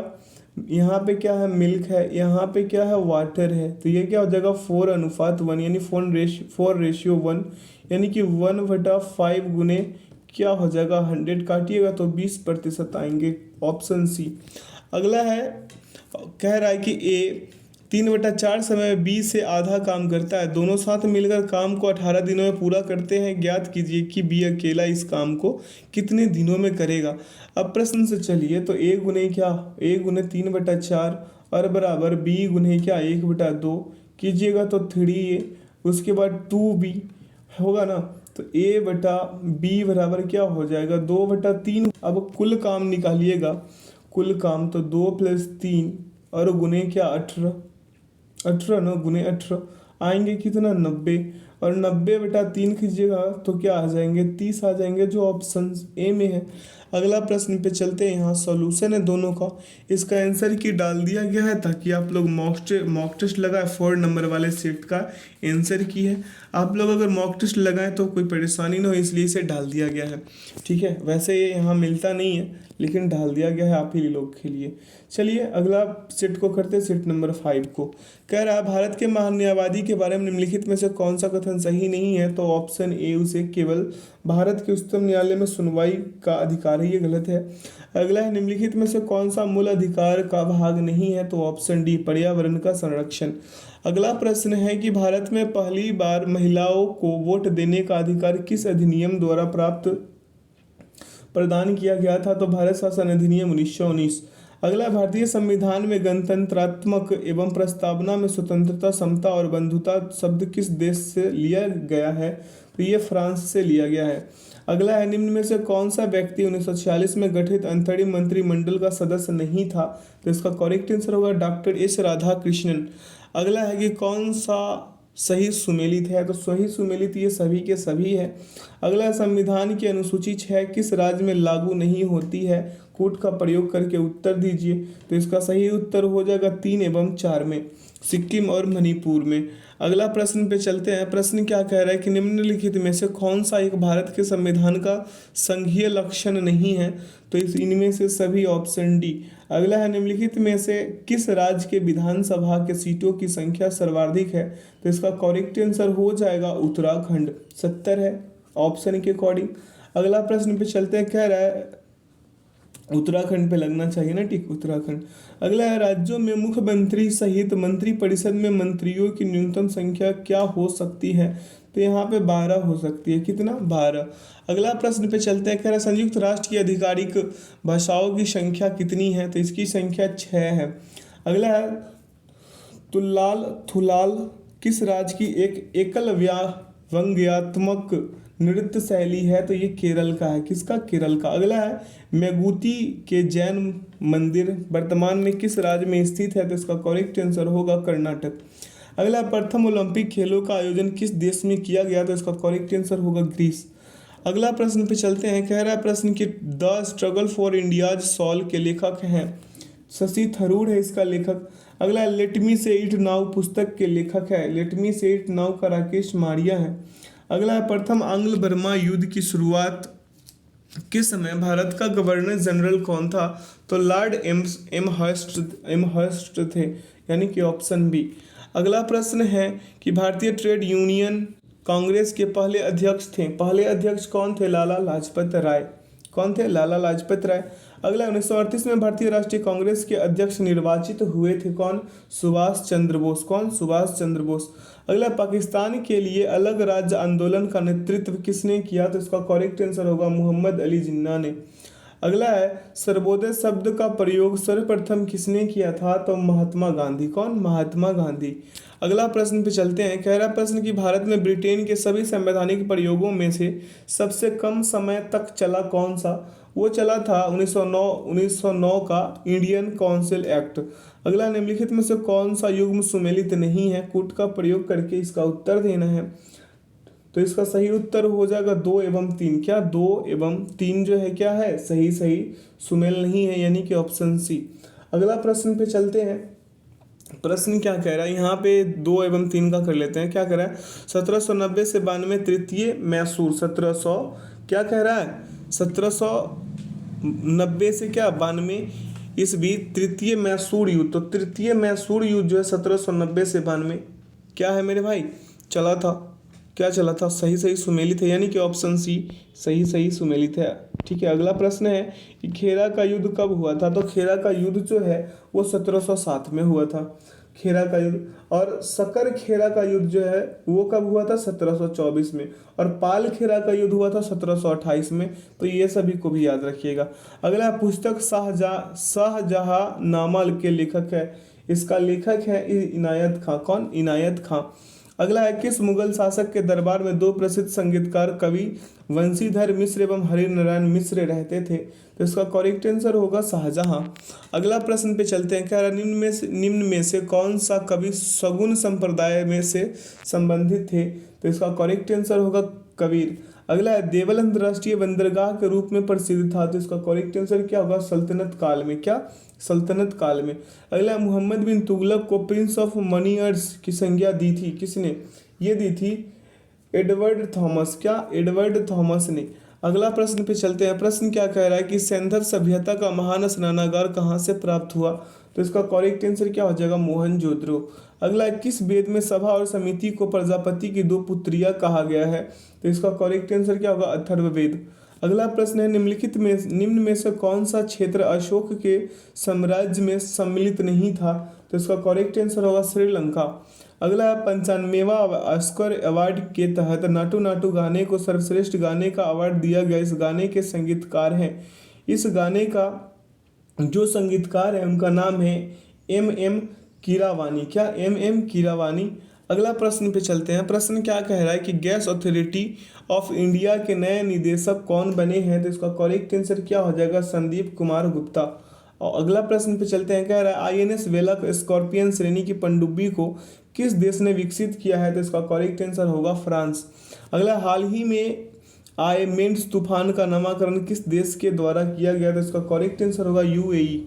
यहाँ पे क्या है मिल्क है, यहाँ पे क्या है वाटर है, तो ये क्या हो जाएगा 4:1 यानी 4:1, यानी कि 1/5 गुने क्या हो जाएगा 100, काटिएगा तो 20% आएंगे, ऑप्शन सी। अगला है कह रहा है कि ए 3/4 समय में बी से आधा काम करता है, दोनों साथ मिलकर काम को 18 दिनों में पूरा करते हैं, ज्ञात कीजिए कि बी अकेला इस काम को कितने दिनों में करेगा। अब प्रश्न से चलिए तो ए गुने क्या, ए गुने 3/4 और बराबर बी गुने क्या 1/2 कीजिएगा तो 3a, उसके बाद 2b होगा ना, तो a बटा b बराबर क्या हो जाएगा 2/3। अब कुल काम निकालिएगा, कुल काम तो 2 + 3 और गुने क्या 18 ना, गुने 18 आएंगे कितना 90, और 90/3 कीजिएगा तो क्या आ जाएंगे 30 आ जाएंगे जो ऑप्शन ए में है। अगला प्रश्न पे चलते हैं, यहाँ सॉल्यूशन है दोनों का, इसका आंसर की डाल दिया गया है ताकि आप लोग मॉक टेस्ट लगाए, 4 नंबर वाले सेट का आंसर की है। आप लोग अगर मॉक टेस्ट लगाएं तो कोई परेशानी ना हो इसलिए इसे डाल दिया गया है, ठीक है। वैसे ये यहाँ मिलता नहीं है लेकिन डाल दिया गया है आप ही लोग के लिए। चलिए अगला सेट को करते हैं, सेट नंबर 5 को। कह रहा है भारत के महान्यायवादी के बारे में निम्नलिखित में से कौन सा कथन सही नहीं है, तो ऑप्शन ए उसे केवल भारत के उच्चतम न्यायालय में सुनवाई का अधिकार है, ये गलत है। अगला है निम्नलिखित में से कौन सा मूल अधिकार का भाग नहीं है, तो ऑप्शन डी पर्यावरण का संरक्षण। अगला प्रश्न है कि भारत में पहली बार महिलाओं को वोट देने का अधिकार किस अधिनियम द्वारा प्रदान किया गया था, तो भारत शासन अधिनियम 1919। अगला भारतीय संविधान में गणतंत्रात्मक एवं प्रस्तावना में स्वतंत्रता समता और बंधुता शब्द किस देश से लिया गया है, तो ये फ्रांस से लिया गया है। अगला है निम्न में से कौन सा व्यक्ति 1946 में गठित अंतरिम मंत्रिमंडल का सदस्य नहीं था, तो इसका करेक्ट आंसर होगा डॉक्टर एस राधाकृष्णन। अगला है कि कौन सा सही सुमेलित है, तो सही सुमेलित ये सभी के सभी है। अगला संविधान की अनुसूची 6 किस राज्य में लागू नहीं होती है, कूट का प्रयोग करके उत्तर दीजिए, तो इसका सही उत्तर हो जाएगा 3 एवं 4 में, सिक्किम और मणिपुर में। अगला प्रश्न पे चलते हैं, प्रश्न क्या कह रहा है कि निम्नलिखित में से कौन सा एक भारत के संविधान का संघीय लक्षण नहीं है, तो इनमें से सभी ऑप्शन डी। अगला है निम्नलिखित में से किस राज्य के विधानसभा के सीटों की संख्या सर्वाधिक है, तो इसका करेक्ट आंसर हो जाएगा उत्तराखंड, 70 है ऑप्शन के अकॉर्डिंग। अगला प्रश्न पे चलते हैं, कह रहा है उत्तराखंड पे लगना चाहिए ना, ठीक उत्तराखंड। अगला है राज्यों में मुख्यमंत्री सहित मंत्रिपरिषद में मंत्रियों की न्यूनतम संख्या क्या हो सकती है, तो यहाँ पे 12 हो सकती है, कितना 12। अगला प्रश्न पे चलते हैं, कह रहा है संयुक्त राष्ट्र की आधिकारिक भाषाओं की संख्या कितनी है, तो इसकी संख्या 6 है। अगला है थुलाल किस राज्य की एक एकल व्यंग्यात्मक नृत्य शैली है, तो ये केरल का है, किसका केरल का। अगला है मेगुती के जैन मंदिर वर्तमान में किस राज्य में स्थित है, तो इसका करेक्ट आंसर होगा कर्नाटक। अगला प्रथम ओलंपिक खेलों का आयोजन किस देश में किया गया, तो इसका करेक्ट आंसर होगा ग्रीस। अगला प्रश्न पे चलते हैं, कह रहा है प्रश्न कि the struggle for India's soul के लेखक हैं, शशि थरूर है इसका लेखक। अगला लेट मी से इट नाउ पुस्तक के लेखक है, लेट मी से इट नाउ का राकेश मारिया है। अगला है प्रथम आंग्ल बर्मा युद्ध की शुरुआत किस समय भारत का गवर्नर जनरल कौन था? तो लॉर्ड एमहर्स्ट थे, यानी कि ऑप्शन बी। अगला प्रश्न है कि भारतीय ट्रेड यूनियन कांग्रेस के पहले अध्यक्ष थे। पहले अध्यक्ष कौन थे? लाला लाजपत राय। कौन थे? लाला लाजपत राय। अगला 1938 में भारतीय राष्ट्रीय कांग्रेस के अध्यक्ष निर्वाचित हुए थे कौन? सुभाष चंद्र बोस। कौन? सुभाष चंद्र बोस। अगला पाकिस्तान के लिए अलग राज्य आंदोलन का नेतृत्व किसने किया? तो इसका करेक्ट आंसर होगा मोहम्मद अली जिन्ना ने। अगला है सर्वोदय शब्द का प्रयोग सर्वप्रथम किसने किया था? तो महात्मा गांधी। कौन? महात्मा गांधी। अगला प्रश्न पे चलते हैं। कह रहा प्रश्न कि भारत में ब्रिटेन के सभी संवैधानिक प्रयोगों में से सबसे कम समय तक चला कौन सा? वो चला था 1909 का इंडियन काउंसिल एक्ट। अगला निम्नलिखित में से कौन सा युग्म सुमेलित नहीं है? कूट का प्रयोग करके इसका उत्तर देना है। तो इसका सही उत्तर हो जाएगा 2 एवं 3। क्या 2 एवं 3 जो है क्या है? सही सुमेल नहीं है, यानी कि ऑप्शन सी। अगला प्रश्न पे चलते हैं। प्रश्न क्या कह रहा है यहाँ पे? 2 एवं 3 का कर लेते हैं। क्या कह रहा है? 1790 से 92 तृतीय मैसूर। 1700 क्या कह रहा है? 1790 से क्या 92 ईस्वी तृतीय मैसूर युद्ध। तो तृतीय मैसूर युद्ध जो है 1790 से 92 क्या है मेरे भाई? चला था। क्या चला था? सही सुमेलित है, यानी कि ऑप्शन सी सही सुमेलित है। ठीक है। अगला प्रश्न है कि खेरा का युद्ध कब हुआ था? तो खेरा का युद्ध जो है वो 1707 में हुआ था, खेरा का युद्ध। और सकर खेरा का युद्ध जो है वो कब हुआ था? 1724 में। और पाल खेरा का युद्ध हुआ था 1728 में। तो ये सभी को भी याद रखिएगा। अगला पुस्तक शाहजहां नामा के लेखक है। इसका लेखक है इनायत खां। कौन? इनायत खां। अगला है किस मुगल शासक के दरबार में 2 प्रसिद्ध संगीतकार कवि वंशीधर मिश्र एवं हरिनारायण मिश्र रहते थे? तो इसका करेक्ट आंसर होगा शाहजहां। अगला प्रश्न पे चलते हैं। क्या निम्न में से कौन सा कवि सगुन संप्रदाय में से संबंधित थे? तो इसका करेक्ट आंसर होगा कबीर। अगला है देवल अंतर्राष्ट्रीय बंदरगाह के रूप में प्रसिद्ध था। तो इसका करेक्ट आंसर क्या होगा? सल्तनत काल में। क्या? सल्तनत काल में। अगला मोहम्मद बिन तुगलक को प्रिंस ऑफ मनीयर्स की संज्ञा दी थी किसने? ये दी थी एडवर्ड थॉमस। क्या? एडवर्ड थॉमस ने। अगला प्रश्न पे चलते हैं। प्रश्न क्या कह रहा है कि सिंधु सभ्यता का महान स्नानागार कहाँ से प्राप्त हुआ? तो इसका करेक्ट आंसर क्या हो जाएगा? मोहनजोदड़ो। अगला किस वेद में सभा और समिति को प्रजापति की 2 पुत्रियां कहा गया है? तो इसका करेक्ट आंसर क्या होगा? अथर्ववेद। अगला प्रश्न है निम्न में से कौन सा क्षेत्र अशोक के साम्राज्य में सम्मिलित नहीं था? तो इसका करेक्ट आंसर होगा श्रीलंका। अगला 95वां ऑस्कर अवार्ड के तहत नाटू नाटू गाने को सर्वश्रेष्ठ गाने का अवार्ड दिया गया। इस गाने के संगीतकार हैं। इस गाने का जो संगीतकार है उनका नाम है M.M. कीरावानी। क्या? M.M. कीरावानी। अगला प्रश्न पे चलते हैं। प्रश्न क्या कह रहा है कि गैस अथॉरिटी ऑफ इंडिया के नए निदेशक कौन बने हैं? तो इसका करेक्ट आंसर क्या हो जाएगा? संदीप कुमार गुप्ता। और अगला प्रश्न पे चलते हैं। कह रहा है INS वेलक स्कॉर्पियन श्रेणी की पनडुब्बी को किस देश ने विकसित किया है? तो इसका करेक्ट आंसर होगा फ्रांस। अगला हाल ही में आए मेंस तूफान का नामकरण किस देश के द्वारा किया गया? तो इसका करेक्ट आंसर होगा UAE।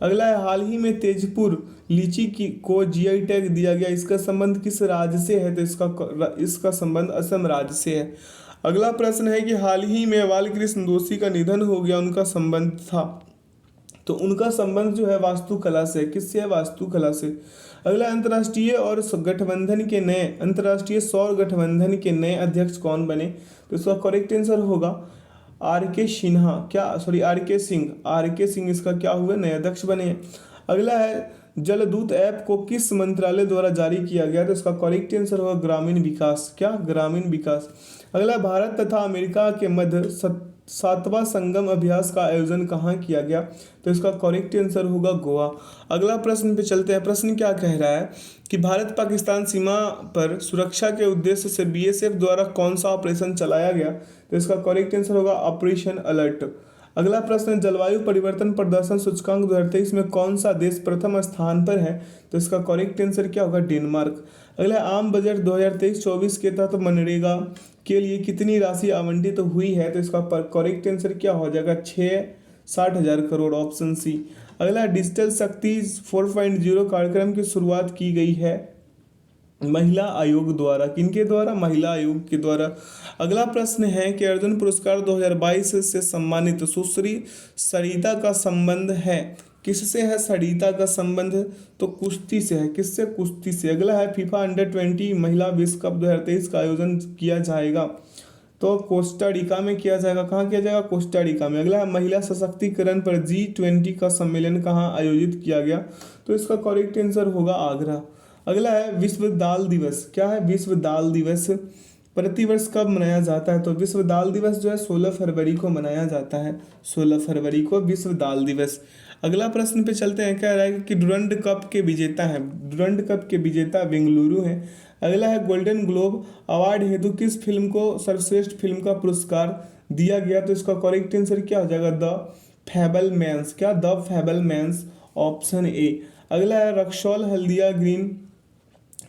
अगला है हाल ही में तेजपुर लीची को GI टैग दिया गया। इसका संबंध किस राज्य से है? तो इसका संबंध असम राज्य से है। अगला प्रश्न है कि हाल ही में बालकृष्ण दोषी का निधन हो गया, उनका संबंध था। तो उनका संबंध जो है वास्तुकला से। किससे है? वास्तुकला से। अगला अंतर्राष्ट्रीय सौर गठबंधन के नए अध्यक्ष कौन बने? तो इसका करेक्ट आंसर होगा RK सिन्हा। क्या? RK सिंह इसका क्या हुआ? नए अध्यक्ष बने हैं। अगला है जलदूत ऐप को किस मंत्रालय द्वारा जारी किया गया? तो इसका करेक्ट आंसर होगा ग्रामीण विकास। क्या? ग्रामीण विकास। अगला भारत तथा अमेरिका के मध्य 7वां संगम अभ्यास का आयोजन कहाँ किया गया? तो इसका करेक्ट आंसर होगा गोवा। अगला प्रश्न पे चलते हैं। प्रश्न क्या कह रहा है कि भारत पाकिस्तान सीमा पर सुरक्षा के उद्देश्य से BSF द्वारा कौन सा ऑपरेशन चलाया गया? तो इसका करेक्ट आंसर होगा ऑपरेशन अलर्ट। अगला प्रश्न जलवायु परिवर्तन प्रदर्शन सूचकांक 2023 में कौन सा देश प्रथम स्थान पर है? तो इसका करेक्ट आंसर क्या होगा? डेनमार्क। अगला आम बजट 2023-24 के तहत मनरेगा के लिए कितनी राशि आवंटित तो हुई है? तो इसका करेक्ट आंसर क्या हो जाएगा? 60,000 करोड़। Option C. अगला डिजिटल शक्ति 4.0 कार्यक्रम की शुरुआत की गई है। महिला आयोग द्वारा, किनके द्वारा? महिला आयोग के द्वारा। अगला प्रश्न है कि अर्जुन पुरस्कार 2022 से सम्मानित सुश्री सरिता का संबंध है, किससे है सरिता का संबंध? तो कुश्ती से है। किससे? कुश्ती से। अगला है फीफा अंडर-20 महिला विश्व कप 2023 का आयोजन किया जाएगा, तो कोस्टारिका में किया जाएगा। कहाँ किया जाएगा? कोस्टारिका में। अगला है महिला सशक्तिकरण पर G20 का सम्मेलन कहाँ आयोजित किया गया, तो इसका करेक्ट आंसर होगा आगरा। अगला है विश्व दाल दिवस, क्या है? विश्व दाल दिवस प्रतिवर्ष कब मनाया जाता है, तो विश्व दाल दिवस जो है 16 फरवरी को मनाया जाता है, 16 फरवरी को विश्व दाल दिवस। अगला प्रश्न पे चलते हैं, कह रहा है कि डुरंड कप के विजेता हैं, डुरंड कप के विजेता बेंगलुरु हैं। अगला है गोल्डन ग्लोब अवार्ड हेतु किस फिल्म को सर्वश्रेष्ठ फिल्म का पुरस्कार दिया गया, तो इसका करेक्ट आंसर क्या हो जाएगा? The Fabelmans. क्या? The Fabelmans, option A. अगला है Raxaul Haldia green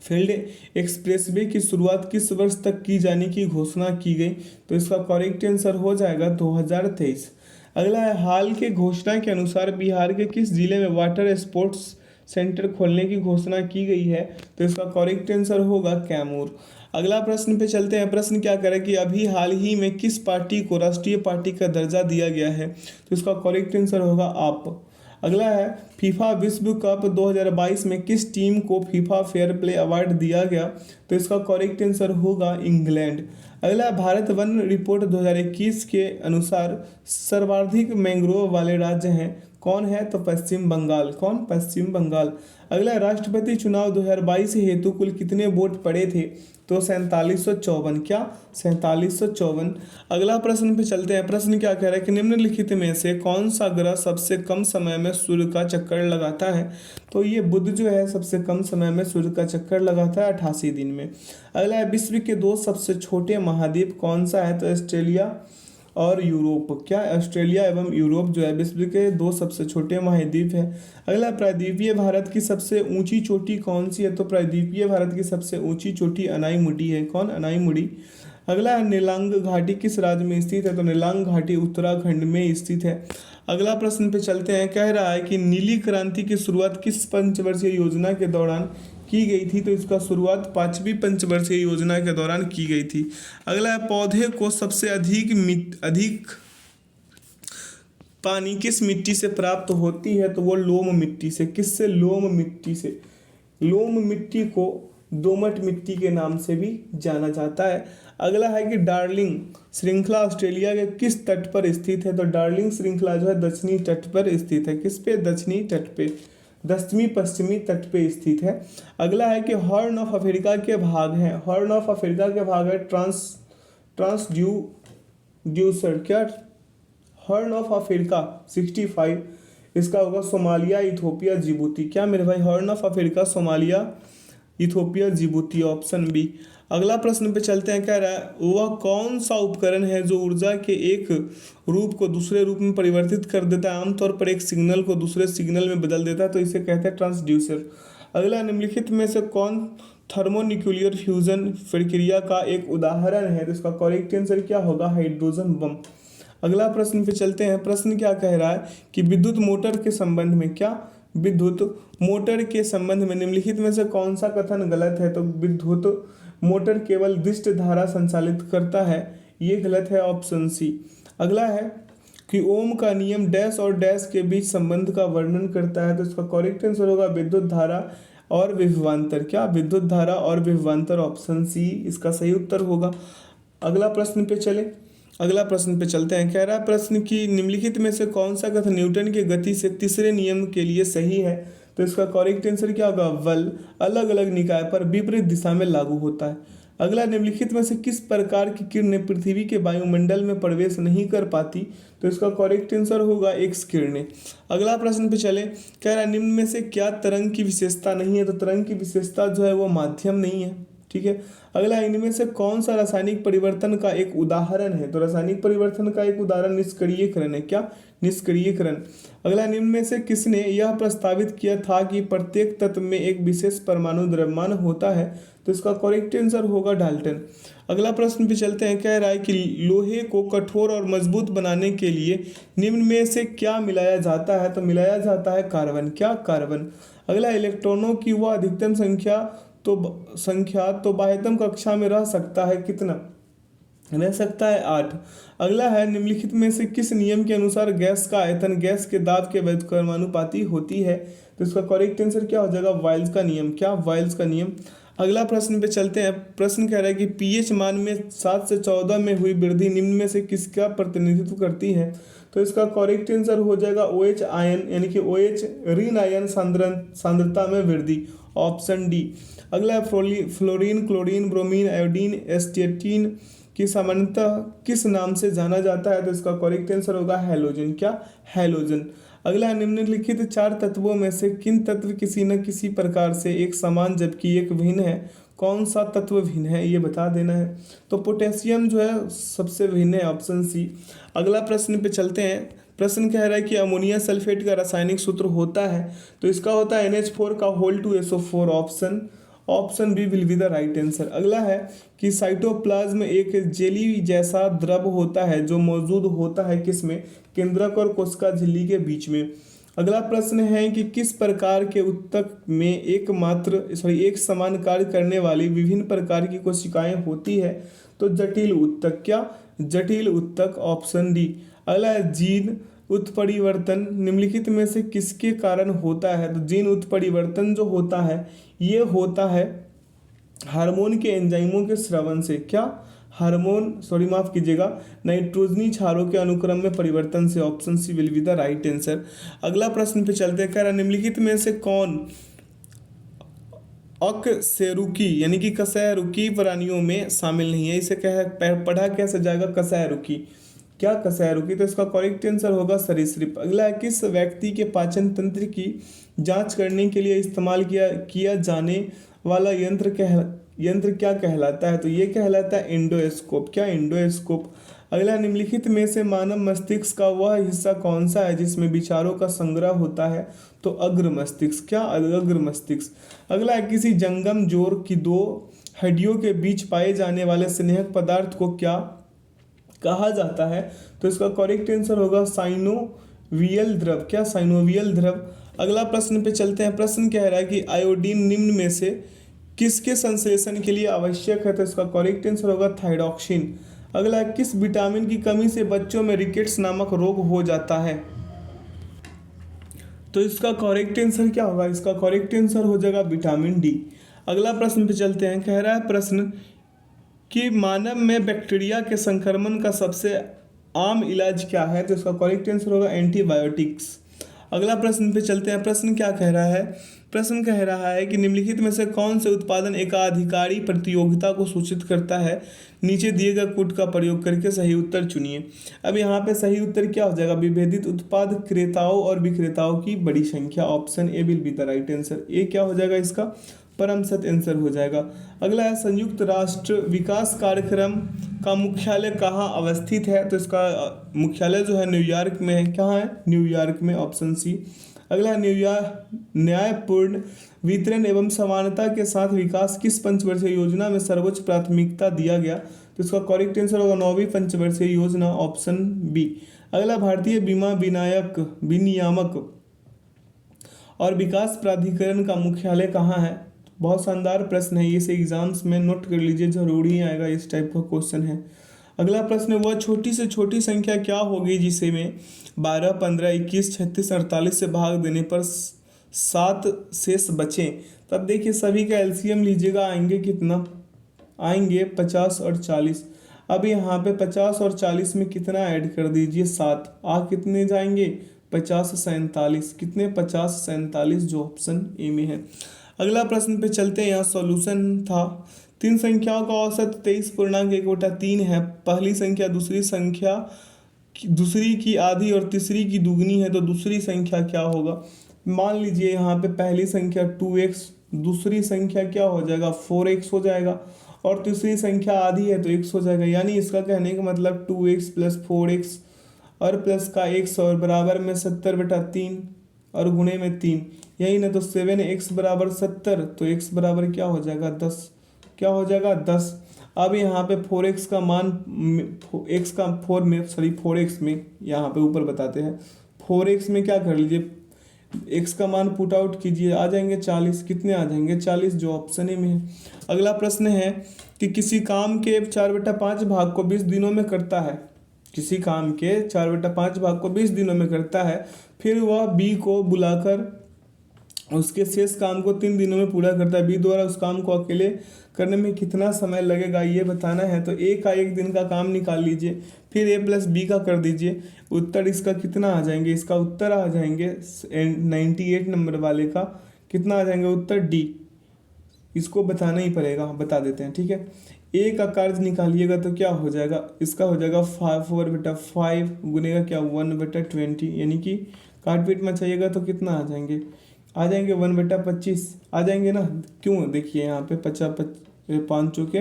field expressway की शुरुआत किस वर्ष तक की जाने की घोषणा की गई, तो इसका करेक्ट आंसर हो जाएगा 2023। अगला है हाल के घोषणा के अनुसार बिहार के किस जिले में वाटर स्पोर्ट्स सेंटर खोलने की घोषणा की गई है, तो इसका करेक्ट आंसर होगा कैमूर। अगला प्रश्न पे चलते हैं। प्रश्न क्या करें कि अभी हाल ही में किस पार्टी को राष्ट्रीय पार्टी का दर्जा दिया गया है, तो इसका करेक्ट आंसर होगा आप। अगला है फीफा विश्व कप 2022 में किस टीम को फीफा फेयर प्ले अवार्ड दिया गया, तो इसका करेक्ट आंसर होगा इंग्लैंड। अगला भारत वन रिपोर्ट 2021 के अनुसार सर्वाधिक मैंग्रोव वाले राज्य हैं, कौन है, तो पश्चिम बंगाल। कौन? पश्चिम बंगाल। अगला राष्ट्रपति चुनाव 2022 हेतु कुल कितने वोट पड़े थे, तो 4754। क्या? 4754। अगला प्रश्न पे चलते हैं। प्रश्न क्या कह रहा है कि निम्नलिखित में से कौन सा ग्रह सबसे कम समय में सूर्य का चक्कर लगाता है, तो ये बुध जो है सबसे कम समय में सूर्य का चक्कर लगाता है 88 दिन में। अगला है विश्व के 2 सबसे छोटे महाद्वीप कौन सा है, तो ऑस्ट्रेलिया और यूरोप। क्या? ऑस्ट्रेलिया एवं यूरोप जो है विश्व के 2 सबसे छोटे महाद्वीप है। अगला प्रायद्वीपीय भारत की सबसे ऊंची चोटी कौन सी है, तो प्रायद्वीपीय भारत की सबसे ऊंची चोटी अनाईमुडी है। कौन? अनाईमुडी। अगला है नीलांग घाटी किस राज्य में स्थित है, तो नीलांग घाटी उत्तराखंड में स्थित है। अगला प्रश्न पे चलते हैं। कह रहा है कि नीली क्रांति की शुरुआत किस पंचवर्षीय योजना के दौरान की गई थी, तो इसका शुरुआत 5वीं पंचवर्षीय योजना के दौरान की गई थी। अगला है पौधे को सबसे अधिक पानी किस मिट्टी से प्राप्त होती है, तो वो लोम मिट्टी से। किससे? लोम मिट्टी से। लोम मिट्टी को दोमट मिट्टी के नाम से भी जाना जाता है। अगला है कि डार्लिंग श्रृंखला ऑस्ट्रेलिया के किस तट पर स्थित है, तो डार्लिंग श्रृंखला जो है दक्षिणी तट पर स्थित है। किस पे? दक्षिणी तट पे, दक्षिणी पश्चिमी तट पे स्थित है। अगला है कि हॉर्न ऑफ अफ्रीका के भाग हैं, हॉर्न ऑफ अफ्रीका के भाग है ट्रांसड्यूसर। क्या? हॉर्न ऑफ अफ्रीका 65, इसका होगा सोमालिया, इथोपिया, जिबूती। क्या मेरे भाई? Horn of Africa, Somalia, Ethiopia, Djibouti, option B. अगला प्रश्न पे चलते हैं। कह रहा है वह कौन सा उपकरण है जो ऊर्जा के एक रूप को दूसरे रूप में परिवर्तित कर देता है, आमतौर पर एक सिग्नल को दूसरे सिग्नल में बदल देता है, तो इसे कहते हैं ट्रांसड्यूसर। अगला निम्नलिखित में से कौन थर्मोन्यूक्लियर फ्यूजन प्रक्रिया का एक उदाहरण है, तो इसका करेक्ट आंसर क्या होगा? Hydrogen bomb. अगला प्रश्न पे चलते हैं। प्रश्न क्या कह रहा है कि विद्युत मोटर के संबंध में, क्या? विद्युत मोटर के संबंध में निम्नलिखित में से कौन सा कथन गलत है, तो विद्युत मोटर केवल दिष्ट धारा संचालित करता है, ये गलत है, ऑप्शन सी। अगला है कि ओम का नियम डैश और डैश के बीच संबंध का वर्णन करता है, तो इसका करेक्ट आंसर होगा विद्युत धारा और विभवांतर। क्या? विद्युत धारा और विभवांतर, ऑप्शन सी इसका सही उत्तर होगा। अगला प्रश्न पे चलते हैं। कह रहा है प्रश्न की निम्नलिखित में से कौन सा कथन न्यूटन के गति से तीसरे नियम के लिए सही है, तो इसका करेक्ट आंसर क्या होगा? बल अलग अलग निकाय पर विपरीत दिशा में लागू होता है। अगला निम्नलिखित में से किस प्रकार की किरणें पृथ्वी के वायुमंडल में प्रवेश नहीं कर पाती, तो इसका करेक्ट आंसर होगा एक्स किरणें। अगला प्रश्न पे चले। कह रहा है निम्न में से क्या तरंग की विशेषता नहीं है, तो तरंग की विशेषता जो है वो माध्यम नहीं है। ठीक है। अगला इनमें से कौन सा रासायनिक परिवर्तन का एक उदाहरण है, तो रासायनिक परिवर्तन का एक उदाहरण निष्क्रियकरण है। क्या? निष्क्रियकरण। अगला निम्न में से किसने यह प्रस्तावित किया था कि प्रत्येक तत्व में एक विशेष परमाणु द्रव्यमान होता है, तो इसका करेक्ट आंसर होगा डाल्टन। अगला प्रश्न पे चलते हैं। कह रहा है कि लोहे को कठोर और मजबूत बनाने के लिए निम्न में से क्या मिलाया जाता है, तो मिलाया जाता है कार्बन। क्या? कार्बन। अगला इलेक्ट्रॉनों की वह अधिकतम संख्या तो तो बाह्यतम कक्षा में रह सकता है कितना? रह सकता है 8। अगला है निम्नलिखित में से किस नियम के अनुसार गैस का आयतन गैस के दाब के व्युत्क्रमानुपाती होती है? तो इसका करेक्ट आंसर क्या हो जाएगा? वाइल्स का नियम। क्या? वाइल्स का नियम। अगला प्रश्न पे चलते हैं। प्रश्न कह रहा है कि पीएच मान में 7 से 14 में हुई वृद्धि निम्न में से किसका प्रतिनिधित्व करती है? तो इसका करेक्ट आंसर हो जाएगा OH आयन यानी कि OH ऋण आयन सांद्रता में वृद्धि, ऑप्शन डी। अगला है फ्लोरीन, क्लोरीन, ब्रोमीन, आयोडीन, एस्टेटिन की सामान्यतः किस नाम से जाना जाता है? तो इसका करेक्ट आंसर होगा हैलोजन। क्या? हैलोजन। अगला है निम्नलिखित 4 तत्वों में से किन तत्व किसी न किसी प्रकार से एक समान जबकि एक भिन्न है? कौन सा तत्व भिन्न है ये बता देना है। तो पोटेशियम जो है सबसे भिन्न है, ऑप्शन सी। अगला प्रश्न पे चलते हैं। प्रश्न कह रहा है कि अमोनिया सल्फेट का रासायनिक सूत्र होता है, तो इसका होता है NH4 का whole 2 SO4, option B will be the right answer. अगला है कि साइटोप्लाज्म में एक जेली जैसा द्रव होता है जो मौजूद होता है किसमें? केंद्रक और कोशिका झिल्ली के बीच में। अगला प्रश्न है कि किस प्रकार के उत्तक में एक समान कार्य करने वाली विभिन्न प्रकार की कोशिकाएं होती है? तो जटिल उत्तक। क्या? जटिल उत्तक, ऑप्शन डी। अगला है जीन उत्परिवर्तन निम्नलिखित में से किसके कारण होता है? तो जीन उत्परिवर्तन जो होता है ये होता है हार्मोन के एंजाइमों के स्रवण से। क्या? माफ कीजिएगा, नाइट्रोजनी क्षारों के अनुक्रम में परिवर्तन से, option C will be the right answer. अगला प्रश्न पे चलते हैं। कह रहा निम्नलिखित में से कौन अकशेरुकी यानी कि कशेरुकी प्राणियों में शामिल नहीं है? इसे पढ़ा कैसे जाएगा? कशेरुकी। क्या? कशेरुकी। तो इसका करेक्ट आंसर होगा सरीसृप। अगला है किस व्यक्ति के पाचन तंत्र की जांच करने के लिए इस्तेमाल किया जाने वाला यंत्र क्या कहलाता है? तो ये कहलाता है एंडोस्कोप। क्या? एंडोस्कोप। अगला निम्नलिखित में से मानव मस्तिष्क का वह हिस्सा कौन सा है जिसमें विचारों का संग्रह होता है? तो अग्र मस्तिष्क। क्या? अग्र मस्तिष्क। अगला है किसी जंगम जोड़ की 2 हड्डियों के बीच पाए जाने वाले स्नेहक पदार्थ को क्या कहा जाता है? तो इसका करेक्ट आंसर होगा साइनोवियल द्रव। क्या? साइनोवियल द्रव। अगला प्रश्न पे चलते हैं। प्रश्न कह रहा है कि आयोडीन निम्न में से किसके संश्लेषण के लिए आवश्यक है? तो इसका करेक्ट आंसर होगा थायरॉक्सिन। अगला किस विटामिन की कमी से बच्चों में रिकेट्स नामक रोग हो जाता है? तो इसका करेक्ट आंसर क्या होगा? इसका करेक्ट आंसर हो जाएगा विटामिन डी। अगला प्रश्न पे चलते हैं। कह रहा है प्रश्न कि मानव में बैक्टीरिया के संक्रमण का सबसे आम इलाज क्या है? तो इसका करेक्ट आंसर होगा एंटीबायोटिक्स। अगला प्रश्न पे चलते हैं। प्रश्न क्या कह रहा है? प्रश्न कह रहा है कि निम्नलिखित में से कौन से उत्पादन एकाधिकारी प्रतियोगिता को सूचित करता है? नीचे दिए गए कोड का प्रयोग करके सही उत्तर चुनिए। अब यहाँ पे सही उत्तर क्या हो जाएगा? विभेदित उत्पाद क्रेताओं और विक्रेताओं की बड़ी संख्या, option A will be the right answer. A क्या हो जाएगा? इसका परम सत्य आंसर हो जाएगा। अगला है संयुक्त राष्ट्र विकास कार्यक्रम का मुख्यालय कहाँ अवस्थित है? तो इसका मुख्यालय जो है न्यूयॉर्क में है। कहाँ है? न्यूयॉर्क में, ऑप्शन सी। अगला न्यायपूर्ण वितरण एवं समानता के साथ विकास किस पंचवर्षीय योजना में सर्वोच्च प्राथमिकता दिया गया? तो इसका करेक्ट आंसर होगा 9वीं पंचवर्षीय योजना, ऑप्शन बी। अगला भारतीय बीमा विनियामक और विकास प्राधिकरण का मुख्यालय कहाँ है? बहुत शानदार प्रश्न है, इसे एग्जाम्स में नोट कर लीजिए, जरूरी आएगा, इस टाइप का क्वेश्चन है। अगला प्रश्न, वह छोटी से छोटी संख्या क्या होगी जिसे में 12, 15, 21, 36, 48 से भाग देने पर 7 शेष बचें? तब देखिए सभी का एलसीएम लीजिएगा, आएंगे कितना? आएंगे 50 और 40। अब यहाँ पे 50 और 40 में कितना ऐड कर दीजिए? 7। कितने जाएंगे? 50, 47। कितने? 50, 47, जो ऑप्शन ए में है। अगला प्रश्न पे चलते हैं। यहाँ सॉल्यूशन था। 3 संख्याओं का औसत 23.1/3 है। पहली संख्या दूसरी की आधी और तीसरी की दुगनी है, तो दूसरी संख्या क्या होगा? मान लीजिए यहाँ पे पहली संख्या 2x, दूसरी संख्या क्या हो जाएगा? 4x हो जाएगा, और तीसरी संख्या आधी है तो x हो जाएगा। यानी इसका कहने का मतलब 2x + 4x और प्लस का x और बराबर में 70/3 और गुणे में 3, यही ना। तो 7x बराबर 70, तो x बराबर क्या हो जाएगा? 10। क्या हो जाएगा? 10। अब यहाँ पे 4x का मान x का 4x में यहाँ पे ऊपर बताते हैं। 4x में क्या कर लीजिए, x का मान पुट आउट कीजिए, आ जाएंगे 40। कितने आ जाएंगे? 40, जो ऑप्शन ए में है। अगला प्रश्न है कि किसी काम के 4/5 भाग को 20 दिनों में करता है। किसी काम के 4/5 भाग को 20 दिनों में करता है, फिर वह बी को बुलाकर उसके शेष काम को 3 दिनों में पूरा करता है। बी द्वारा उस काम को अकेले करने में कितना समय लगेगा ये बताना है। तो ए का 1 दिन का काम निकाल लीजिए, फिर ए प्लस बी का कर दीजिए। उत्तर इसका कितना आ जाएंगे? इसका उत्तर आ जाएंगे 98 नंबर वाले का कितना आ जाएंगे उत्तर? डी। इसको बताना ही पड़ेगा, बता देते हैं, ठीक है। ए का कार्य निकालिएगा तो क्या हो जाएगा? इसका हो जाएगा 4/5 गुनेगा क्या 1/20, यानी कि काट पीट में चाहिएगा तो कितना आ जाएंगे? आ जाएंगे 1/25 आ जाएंगे ना। क्यों? देखिए यहाँ पे 5 चौके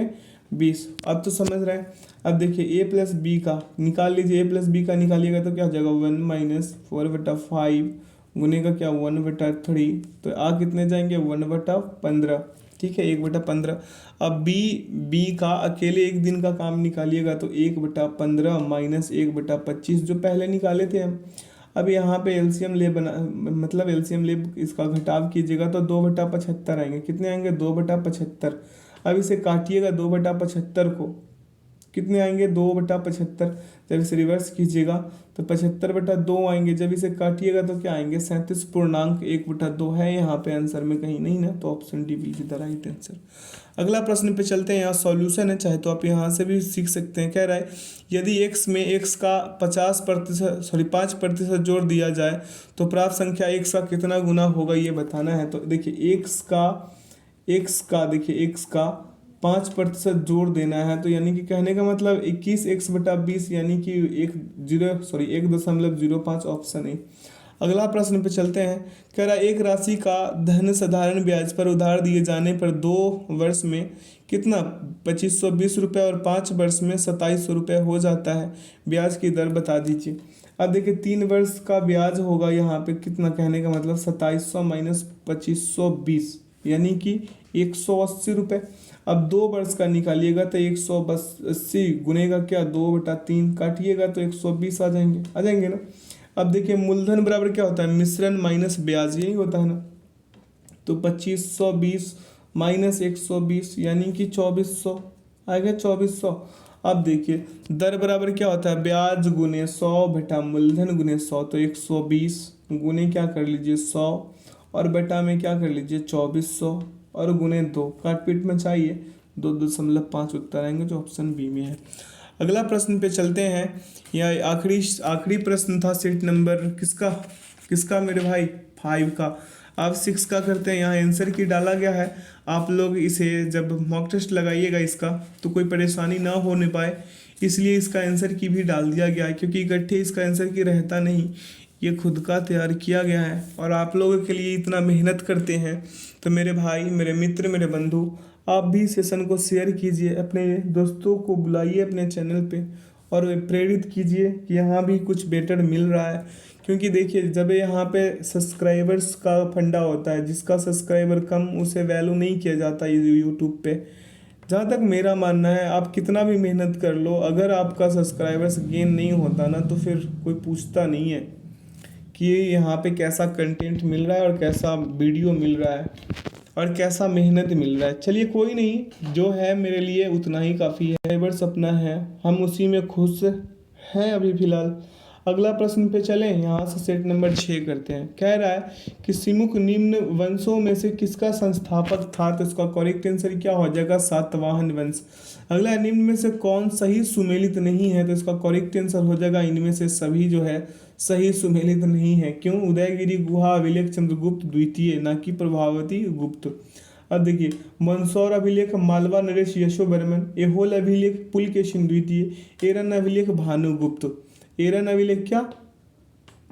20। अब तो समझ रहे हैं। अब देखिए ए प्लस बी का निकाल लीजिए, ए प्लस बी का निकालिएगा तो क्या हो जाएगा 1 - 4/5 गुनेगा क्या 1/3। तो आ कितने जाएंगे 1/15, ठीक है 1/15। अब बी का अकेले 1 दिन का काम निकालिएगा तो 1/15 - 1/25 जो पहले निकाले थे हम। अब यहाँ पे एलसीएम ले बना, मतलब एलसीएम ले इसका घटाव कीजिएगा तो 2/75 आएंगे। कितने आएंगे? 2/75। अब इसे काटिएगा 2/75 को, कितने आएंगे? 2/75। जब इसे रिवर्स कीजिएगा तो 75/2 आएंगे। जब इसे काटिएगा तो क्या आएंगे? 37.1/2 है यहाँ पे आंसर में कहीं नहीं ना, तो option D will be the right answer. अगला प्रश्न पे चलते हैं। यहाँ सॉल्यूशन है, चाहे तो आप यहाँ से भी सीख सकते हैं। कह रहा है यदि x में x का 5% जोड़ दिया जाए तो प्राप्त संख्या x का कितना गुना होगा ये बताना है। तो देखिए x का 5% जोड़ देना है, तो यानी कि कहने का मतलब 21x/20 यानी कि 1.05 ऑप्शन है। अगला प्रश्न पे चलते हैं। कह रहा है एक राशि का धन साधारण ब्याज पर उधार दिए जाने पर 2 वर्ष में कितना 2520 रुपये और 5 वर्ष में 2700 रुपये हो जाता है। ब्याज की दर बता दीजिए। अब देखिए 3 वर्ष का ब्याज होगा यहाँ पे कितना, कहने का मतलब 2700 - 2520 यानी कि 180 रुपये। अब 2 वर्ष का निकालिएगा तो 180 गुनेगा क्या 2/3, काटिएगा तो 120 आ जाएंगे ना। अब देखिए मूलधन बराबर क्या होता है? मिश्रण माइनस ब्याज, यही होता है ना। तो 2520 - 120 यानी कि 2400 आएगा 2400। अब देखिए दर बराबर क्या होता है? ब्याज गुने 100 बटा मूलधन गुने 100, तो 120 गुने क्या कर लीजिए 100 और बटा में क्या कर लीजिए 2400 और गुने 2, काट पीट में चाहिए 2.5 उत्तर आएंगे जो ऑप्शन बी में है। अगला प्रश्न पे चलते हैं। यह आखिरी प्रश्न था सेट नंबर किसका मेरे भाई 5 का। अब 6 का करते हैं। यहाँ आंसर की डाला गया है। आप लोग इसे जब मॉक टेस्ट लगाइएगा इसका तो कोई परेशानी ना होने पाए, इसलिए इसका आंसर की भी डाल दिया गया है, क्योंकि इकट्ठे इसका आंसर की रहता नहीं, ये खुद का तैयार किया गया है और आप लोगों के लिए इतना मेहनत करते हैं। तो मेरे भाई, मेरे मित्र, मेरे बंधु, आप भी सेशन को शेयर कीजिए, अपने दोस्तों को बुलाइए अपने चैनल पे और प्रेरित कीजिए कि यहाँ भी कुछ बेटर मिल रहा है। क्योंकि देखिए जब यहाँ पे सब्सक्राइबर्स का फंडा होता है, जिसका सब्सक्राइबर कम उसे वैल्यू नहीं किया जाता यूट्यूब पे। जहाँ तक मेरा मानना है, आप कितना भी मेहनत कर लो, अगर आपका सब्सक्राइबर्स गेन नहीं होता ना तो फिर कोई पूछता नहीं है कि यहाँ पे कैसा कंटेंट मिल रहा है और कैसा वीडियो मिल रहा है और कैसा मेहनत मिल रहा है। चलिए कोई नहीं, जो है मेरे लिए उतना ही काफ़ी है। सब्सक्राइबर्स अपना है, हम उसी में खुश हैं अभी फ़िलहाल। अगला प्रश्न पे चलें। यहाँ से सेट नंबर 6 करते हैं। कह रहा है कि सिमुक निम्न वंशों में से किसका संस्थापक था? तो इसका करेक्ट आंसर क्या हो जाएगा? सातवाहन वंश। अगला, निम्न में से कौन सही सुमेलित नहीं है? तो इसका करेक्ट आंसर हो जाएगा इनमें से सभी जो है सही सुमेलित नहीं है। क्यों? उदयगिरी गुहा अभिलेख चंद्रगुप्त द्वितीय, ना कि प्रभावती गुप्त। अब देखिए मंदसौर अभिलेख मालवा नरेश यशोवर्मन, एहोल अभिलेख पुलकेशिन द्वितीय, एरन अभिलेख भानुगुप्त। एरन अभिलेख क्या?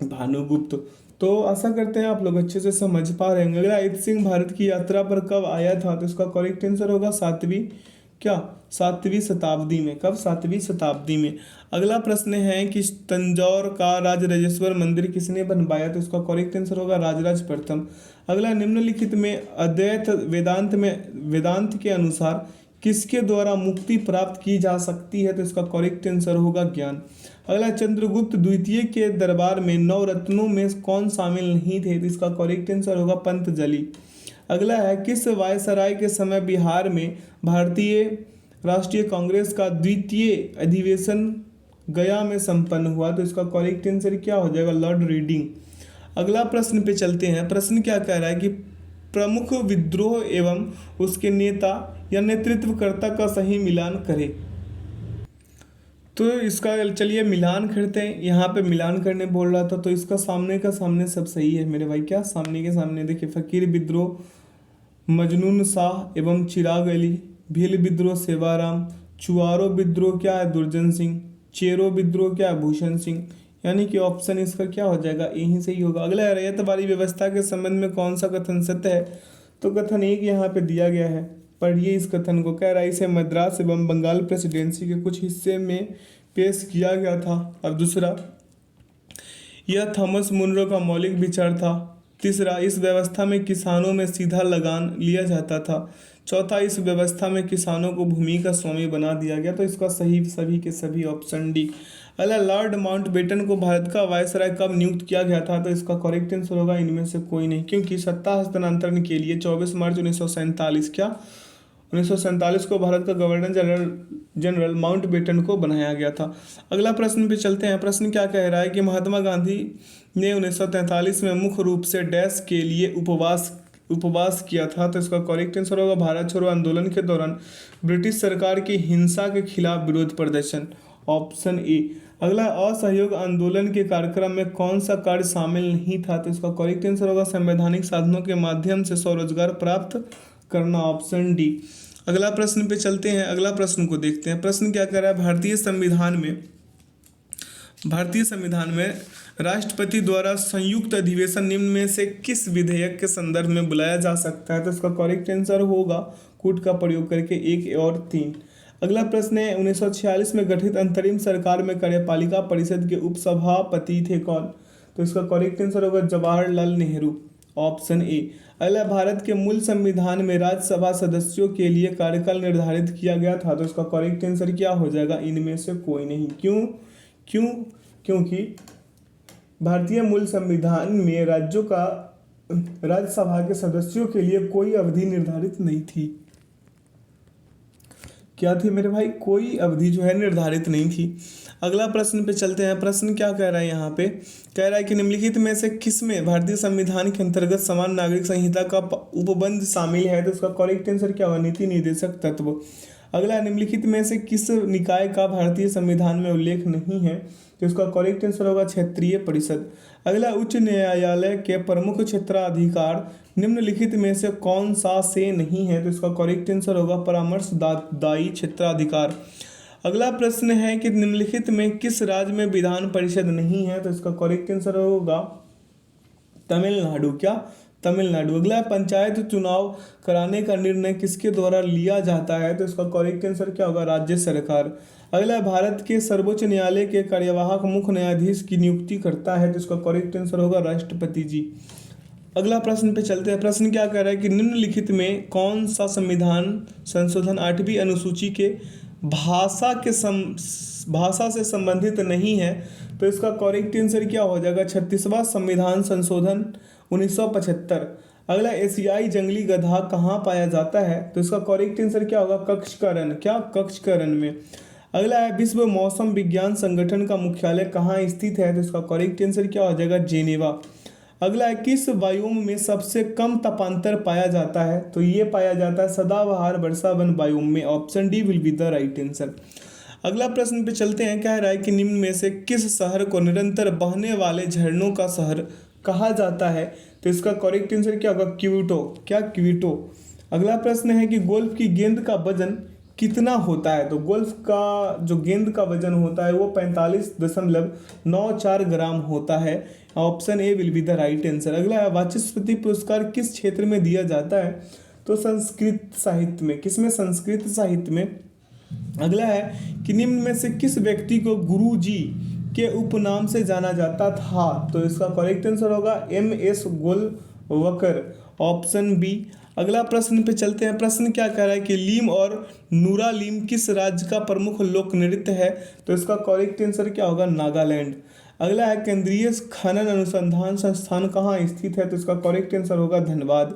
भानुगुप्त। तो आशा करते हैं आप लोग अच्छे से समझ पा रहे हैं। अगला, अजित सिंह भारत की यात्रा पर कब आया था? तो इसका करेक्ट आंसर होगा 7वीं शताब्दी में। कब? 7वीं शताब्दी में। अगला प्रश्न है कि तंजौर का राजराजेश्वर मंदिर किसने बनवाया? तो इसका करेक्ट आंसर होगा राजराज प्रथम। अगला, निम्नलिखित में अद्वैत वेदांत के अनुसार किसके द्वारा मुक्ति प्राप्त की जा सकती है? तो इसका करेक्ट आंसर होगा ज्ञान। अगला, चंद्रगुप्त द्वितीय के दरबार में 9 रत्नों में कौन शामिल नहीं थे? तो इसका करेक्ट आंसर होगा पंतजलि। अगला है, किस वायसराय के समय बिहार में भारतीय राष्ट्रीय कांग्रेस का द्वितीय अधिवेशन गया में संपन्न हुआ? तो इसका करेक्ट आंसर क्या हो जाएगा? Lord reading. अगला प्रश्न पे चलते हैं। प्रश्न क्या कह रहा है कि प्रमुख विद्रोह एवं उसके नेता या नेतृत्वकर्ता का सही मिलान करें। तो इसका चलिए मिलान करते हैं। यहाँ पे मिलान करने बोल रहा था, तो इसका सामने का सामने सब सही है मेरे भाई। क्या सामने के सामने? देखिए, फकीर विद्रोह मजनून शाह एवं चिराग अली, भील विद्रोह सेवाराम, चुआरो विद्रोह क्या है? दुर्जन सिंह, चेरो विद्रोह क्या है? भूषण सिंह। यानी कि ऑप्शन इसका क्या हो जाएगा? यही सही होगा। अगला, रैयतवाड़ी व्यवस्था के संबंध में कौन सा कथन सत्य है? तो कथन एक यहाँ पे दिया गया है, पढ़िए इस कथन को। कह रहा है, इसे मद्रास एवं बंगाल प्रेसिडेंसी के कुछ हिस्से में पेश किया गया था। और दूसरा, यह थॉमस मुनरो का मौलिक विचार था। तीसरा, इस व्यवस्था में किसानों में सीधा लगान लिया जाता था। चौथा, इस व्यवस्था में किसानों को भूमि का स्वामी बना दिया गया। तो इसका सही सभी के सभी ऑप्शन डी। अगला, लॉर्ड माउंटबेटन को भारत का वायसराय कब नियुक्त किया गया था? तो इसका करेक्ट आंसर होगा इनमें से कोई नहीं, क्योंकि सत्ता हस्तांतरण के लिए 24 मार्च 1947 क्या 1947 को भारत का गवर्नर जनरल माउंटबेटन को बनाया गया था। अगला प्रश्न पे चलते हैं। प्रश्न क्या कह रहा है कि महात्मा गांधी ने 1943 में मुख्य रूप से डैश के लिए उपवास किया था? तो इसका करेक्ट आंसर होगा भारत छोड़ो आंदोलन के दौरान ब्रिटिश सरकार की हिंसा के खिलाफ विरोध प्रदर्शन, ऑप्शन ए। अगला, असहयोग आंदोलन के कार्यक्रम में कौन सा कार्य शामिल नहीं था? तो इसका करेक्ट आंसर होगा संवैधानिक साधनों के माध्यम से स्वरोजगार प्राप्त करना, ऑप्शन डी। अगला प्रश्न पे चलते हैं। अगला प्रश्न को देखते हैं। प्रश्न क्या कह रहा है? भारतीय संविधान में राष्ट्रपति द्वारा संयुक्त अधिवेशन निम्न में से किस विधेयक के संदर्भ में बुलाया जा सकता है? तो इसका करेक्ट आंसर होगा कूट का प्रयोग करके 1 और 3। अगला प्रश्न है, 1946 में गठित अंतरिम सरकार में कार्यपालिका परिषद के उपसभापति थे कौन? तो इसका करेक्ट आंसर होगा जवाहरलाल नेहरू, ऑप्शन ए। अगला, भारत के मूल संविधान में राज्यसभा सदस्यों के लिए कार्यकाल निर्धारित किया गया था। तो इसका करेक्ट आंसर क्या हो जाएगा? इनमें से कोई नहीं। क्योंकि भारतीय मूल संविधान में राज्यसभा के सदस्यों के लिए कोई अवधि निर्धारित नहीं थी। क्या थी मेरे भाई? कोई अवधि जो है निर्धारित नहीं थी। अगला प्रश्न पे चलते हैं। प्रश्न क्या कह रहा है? यहाँ पे कह रहा है कि निम्नलिखित में से किसमें भारतीय संविधान के अंतर्गत समान नागरिक संहिता का उपबंध शामिल है? तो इसका करेक्ट आंसर क्या होगा? नीति निर्देशक तत्व। अगला, निम्नलिखित में से किस निकाय का भारतीय संविधान में उल्लेख नहीं है? तो इसका करेक्ट आंसर होगा क्षेत्रीय परिषद। अगला, उच्च न्यायालय के प्रमुख क्षेत्राधिकार निम्नलिखित में से कौन सा से नहीं है? तो इसका करेक्ट आंसर होगा परामर्शदायी क्षेत्राधिकार। अगला प्रश्न है कि निम्नलिखित में किस राज्य में विधान परिषद नहीं है? तो इसका करेक्ट आंसर होगा तमिलनाडु। क्या? तमिलनाडु। अगला, पंचायत चुनाव कराने का निर्णय किसके द्वारा लिया जाता है? तो इसका करेक्ट आंसर क्या होगा? राज्य सरकार। अगला, भारत के सर्वोच्च न्यायालय के कार्यवाहक मुख्य न्यायाधीश की नियुक्ति करता है? तो इसका करेक्ट आंसर होगा राष्ट्रपति जी। अगला प्रश्न पे चलते हैं। प्रश्न क्या कह रहा है कि निम्नलिखित में कौन सा संविधान संशोधन 8वीं अनुसूची के भाषा से संबंधित नहीं है? तो इसका करेक्ट आंसर क्या हो जाएगा? 36वां संविधान संशोधन 1975। अगला, एशियाई जंगली गधा कहाँ पाया जाता है? तो इसका करेक्ट आंसर क्या होगा? कक्षकरण। क्या? कक्षकरण में। अगला है, विश्व मौसम विज्ञान संगठन का मुख्यालय कहाँ स्थित है? तो इसका करेक्ट आंसर क्या हो जाएगा? जेनेवा। अगला है, किस वायुम में सबसे कम तापांतर पाया जाता है? तो ये पाया जाता है सदाबहार वर्षा वन वायुम में, option D will be the right answer. अगला प्रश्न पे चलते हैं। कह रहा है कि निम्न में से किस शहर को निरंतर बहने वाले झरनों का शहर कहा जाता है? तो इसका करेक्ट आंसर क्या होगा? क्योटो। क्या? क्योटो। अगला प्रश्न है कि गोल्फ की गेंद का वजन कितना होता है? तो गोल्फ का जो गेंद का वजन होता है वो 45.94 ग्राम होता है, option A will be the right answer. अगला है, वाचस्पति पुरस्कार किस क्षेत्र में दिया जाता है? तो संस्कृत साहित्य में। किसमें? संस्कृत साहित्य में। अगला है कि निम्न में से किस व्यक्ति को गुरु जी के उपनाम से जाना जाता था? तो इसका करेक्ट आंसर होगा MS गोलवकर, ऑप्शन बी। अगला प्रश्न पे चलते हैं। प्रश्न क्या कह रहा है कि लीम और नूरा लीम किस राज्य का प्रमुख लोक नृत्य है? तो इसका करेक्ट आंसर क्या होगा? नागालैंड। अगला है केंद्रीय खनन अनुसंधान संस्थान कहाँ स्थित है? तो इसका करेक्ट आंसर होगा धनबाद।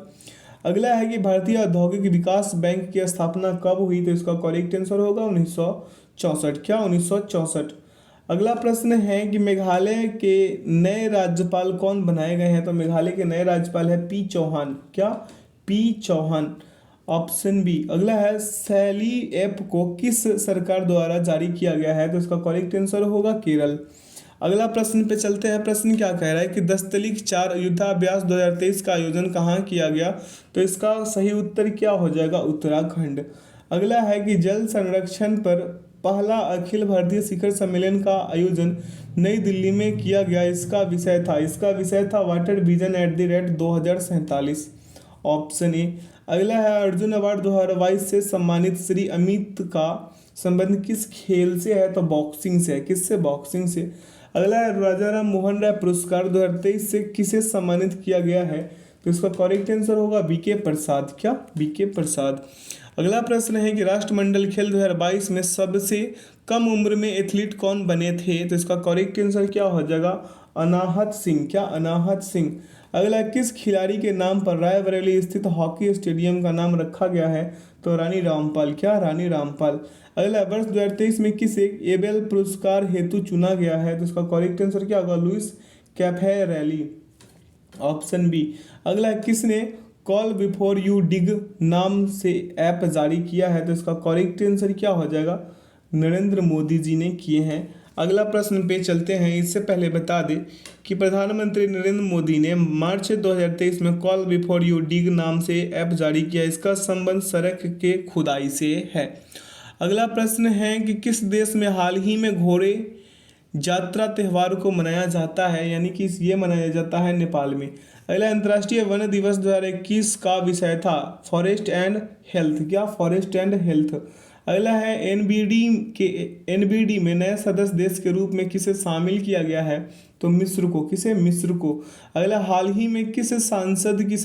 अगला है कि भारतीय औद्योगिक विकास बैंक की स्थापना कब हुई? तो इसका करेक्ट आंसर होगा 1964। क्या? 1964। अगला प्रश्न है कि मेघालय के नए राज्यपाल कौन बनाए गए हैं? तो मेघालय के नए राज्यपाल है पी चौहान। क्या? पी चौहान। Option B. अगला है सैली ऐप को किस सरकार द्वारा जारी किया गया है? तो इसका करेक्ट आंसर होगा केरल। अगला प्रश्न पे चलते हैं। प्रश्न क्या कह रहा है कि दस्तलिक 4 युद्धाभ्यास 2023 का आयोजन कहाँ किया गया? तो इसका सही उत्तर क्या हो जाएगा? उत्तराखंड। अगला है कि जल संरक्षण पर पहला अखिल भारतीय शिखर सम्मेलन का आयोजन नई दिल्ली में किया गया, इसका विषय था वाटर विजन @ 2047। Option A. अगला है अर्जुन अवार्ड 2022 से सम्मानित श्री अमित का संबंध किस खेल से है? तो बॉक्सिंग से है। किससे? बॉक्सिंग से। अगला है राजा राम मोहन राय पुरस्कार 2023 से किसे सम्मानित किया गया है? तो इसका करेक्ट आंसर होगा बीके प्रसाद। क्या? बीके प्रसाद। अगला प्रश्न है कि राष्ट्रमंडल खेल 2022 में सबसे कम उम्र में एथलीट कौन बने थे? तो इसका करेक्ट आंसर क्या हो जाएगा? अनाहत सिंह। क्या? अनाहत सिंह। अगला किस खिलाड़ी के नाम पर रायबरेली स्थित हॉकी स्टेडियम का नाम रखा गया है? तो रानी रामपाल। क्या? रानी रामपाल। अगला वर्ष 2023 में किसे एबेल पुरस्कार हेतु चुना गया है? तो इसका करेक्ट आंसर क्या होगा? Luis Caffarelli. Option B. अगला किसने कॉल बिफोर यू डिग नाम से ऐप जारी किया है? तो इसका करेक्ट आंसर क्या हो जाएगा? नरेंद्र मोदी जी ने किए हैं। अगला प्रश्न पे चलते हैं। इससे पहले बता दें कि प्रधानमंत्री नरेंद्र मोदी ने मार्च 2023 में कॉल बिफोर यू डिग नाम से ऐप जारी किया, इसका संबंध सड़क के खुदाई से है। अगला प्रश्न है कि किस देश में हाल ही में घोड़े यात्रा त्यौहार को मनाया जाता है, यानी कि ये मनाया जाता है नेपाल में। अगला अंतर्राष्ट्रीय वन दिवस 2021 का विषय था फॉरेस्ट एंड हेल्थ। क्या? Forest and health. अगला है एनबीडी में नए सदस्य देश के रूप में किसे शामिल किया गया है? तो मिस्र को। किसे? मिस्र को। अगला हाल ही में किस सांसद की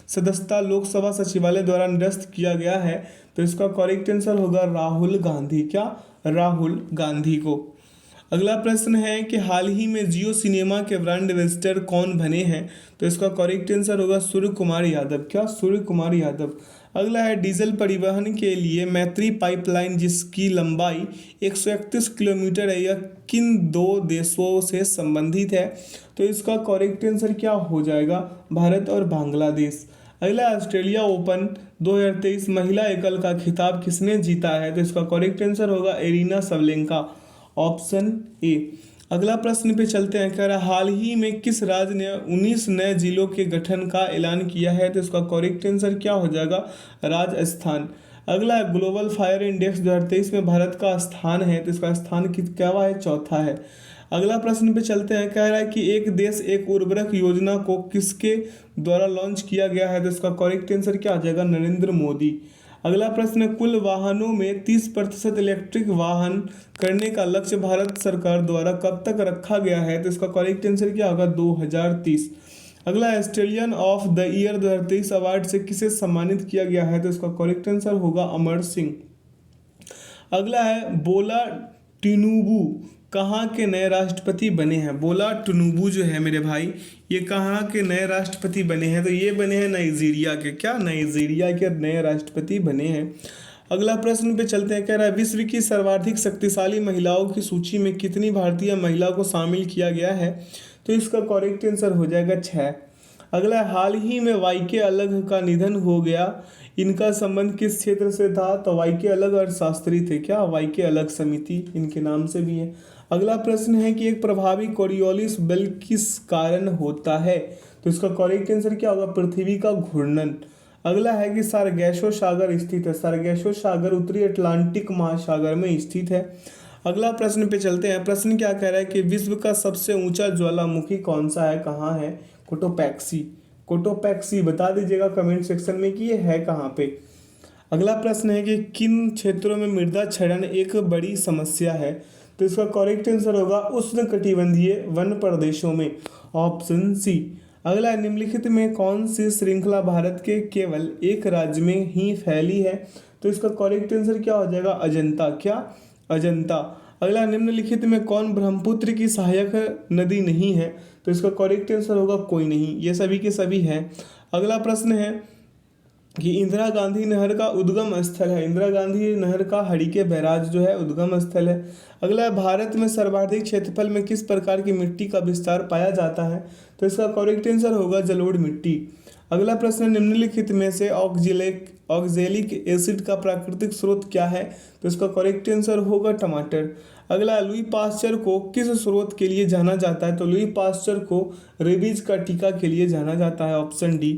सदस्यता लोकसभा सचिवालय द्वारा निरस्त किया गया है? तो इसका करेक्ट आंसर होगा राहुल गांधी। क्या? राहुल गांधी को। अगला प्रश्न है कि हाल ही में जियो सिनेमा के ब्रांड एम्बेसडर कौन बने हैं? तो इसका करेक्ट आंसर होगा सूर्य कुमार यादव। क्या? सूर्य कुमार यादव। अगला है डीजल परिवहन के लिए मैत्री पाइपलाइन जिसकी लंबाई 131 किलोमीटर है, यह किन 2 देशों से संबंधित है? तो इसका करेक्ट आंसर क्या हो जाएगा? भारत और बांग्लादेश। अगला ऑस्ट्रेलिया ओपन 2023 महिला एकल का खिताब किसने जीता है? तो इसका करेक्ट आंसर होगा एरिना सबलेंका। Option A. अगला प्रश्न पे चलते हैं। कह रहा है हाल ही में किस राज्य ने 19 नए जिलों के गठन का ऐलान किया है? तो इसका करेक्ट आंसर क्या हो जाएगा? राजस्थान। अगला ग्लोबल फायर इंडेक्स 2023 में भारत का स्थान है, तो इसका स्थान क्या है? चौथा है। अगला प्रश्न पे चलते हैं। कह रहा है कि एक देश एक उर्वरक योजना को किसके द्वारा लॉन्च किया गया है? तो इसका करेक्ट आंसर क्या आ जाएगा? नरेंद्र मोदी। अगला प्रश्न, कुल वाहनों में 30% इलेक्ट्रिक वाहन करने का लक्ष्य भारत सरकार द्वारा कब तक रखा गया है? तो इसका करेक्ट आंसर क्या होगा? 2030। अगला Australian of the year 2023 award से किसे सम्मानित किया गया है? तो इसका करेक्ट आंसर होगा अमर सिंह। अगला है बोला टिनुबू कहाँ के नए राष्ट्रपति बने हैं? बोला टिनुबू जो है मेरे भाई, ये कहाँ के नए राष्ट्रपति बने हैं? तो ये बने हैं नाइजीरिया के। क्या? नाइजीरिया के नए राष्ट्रपति बने हैं। अगला प्रश्न पे चलते हैं। कह रहा है विश्व की सर्वाधिक शक्तिशाली महिलाओं की सूची में कितनी भारतीय महिला को शामिल किया गया है? तो इसका करेक्ट आंसर हो जाएगा 6। अगला, हाल ही में वाईके अलग का निधन हो गया, इनका संबंध किस क्षेत्र से था? तो वाईके अलग अर्थशास्त्री थे। क्या? वाईके अलग समिति इनके नाम से भी है। अगला प्रश्न है कि एक प्रभावी कोरियोलिस बल किस कारण होता है? तो इसका करेक्ट आंसर क्या होगा? पृथ्वी का घूर्णन। अगला है कि सारगैसो सागर स्थित है। सारगैसो सागर उत्तरी अटलांटिक महासागर में स्थित है। अगला प्रश्न पे चलते हैं। प्रश्न क्या कह रहा है कि विश्व का सबसे ऊंचा ज्वालामुखी कौन सा है, कहाँ है? कोटोपैक्सी। कोटोपैक्सी बता दीजिएगा कमेंट सेक्शन में कि ये है कहाँ पे। अगला प्रश्न है कि किन क्षेत्रों में मृदा क्षरण एक बड़ी समस्या है? तो इसका करेक्ट आंसर होगा उष्णकटिबंधीय वन प्रदेशों में। Option C. अगला, निम्नलिखित में कौन सी श्रृंखला भारत के केवल एक राज्य में ही फैली है? तो इसका करेक्ट आंसर क्या हो जाएगा? अजंता। क्या? अजंता। अगला, निम्नलिखित में कौन ब्रह्मपुत्र की सहायक नदी नहीं है? तो इसका करेक्ट आंसर होगा कोई नहीं, ये सभी के सभी हैं। अगला प्रश्न है कि इंदिरा गांधी नहर का उद्गम स्थल है। इंदिरा गांधी नहर का हरिके बैराज जो है उद्गम स्थल है। अगला, भारत में सर्वाधिक क्षेत्रफल में किस प्रकार की मिट्टी का विस्तार पाया जाता है? तो इसका करेक्ट आंसर होगा जलोढ़ मिट्टी। अगला प्रश्न, निम्नलिखित में से ऑक्जेलिक एसिड का प्राकृतिक स्रोत क्या है? तो इसका करेक्ट आंसर होगा टमाटर। अगला, लुई पास्चर को किस स्रोत के लिए जाना जाता है? तो लुई पास्चर को रेबीज का टीका के लिए जाना जाता है, ऑप्शन डी।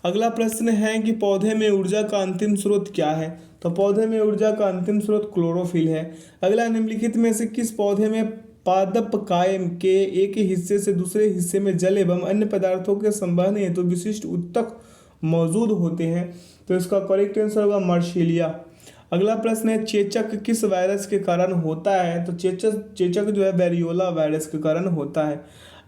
अगला प्रश्न है कि पौधे में ऊर्जा का अंतिम स्रोत क्या है? तो पौधे में ऊर्जा का अंतिम स्रोत क्लोरोफिल है। अगला, निम्नलिखित में से किस पौधे में पादपकाय के एक हिस्से से दूसरे हिस्से में जल एवं अन्य पदार्थों के संवहन हेतु विशिष्ट उत्तक मौजूद होते हैं? तो इसका करेक्ट आंसर होगा मार्शेलिया। अगला प्रश्न है, चेचक किस वायरस के कारण होता है? तो चेचक जो है वेरियोला वायरस के कारण होता है।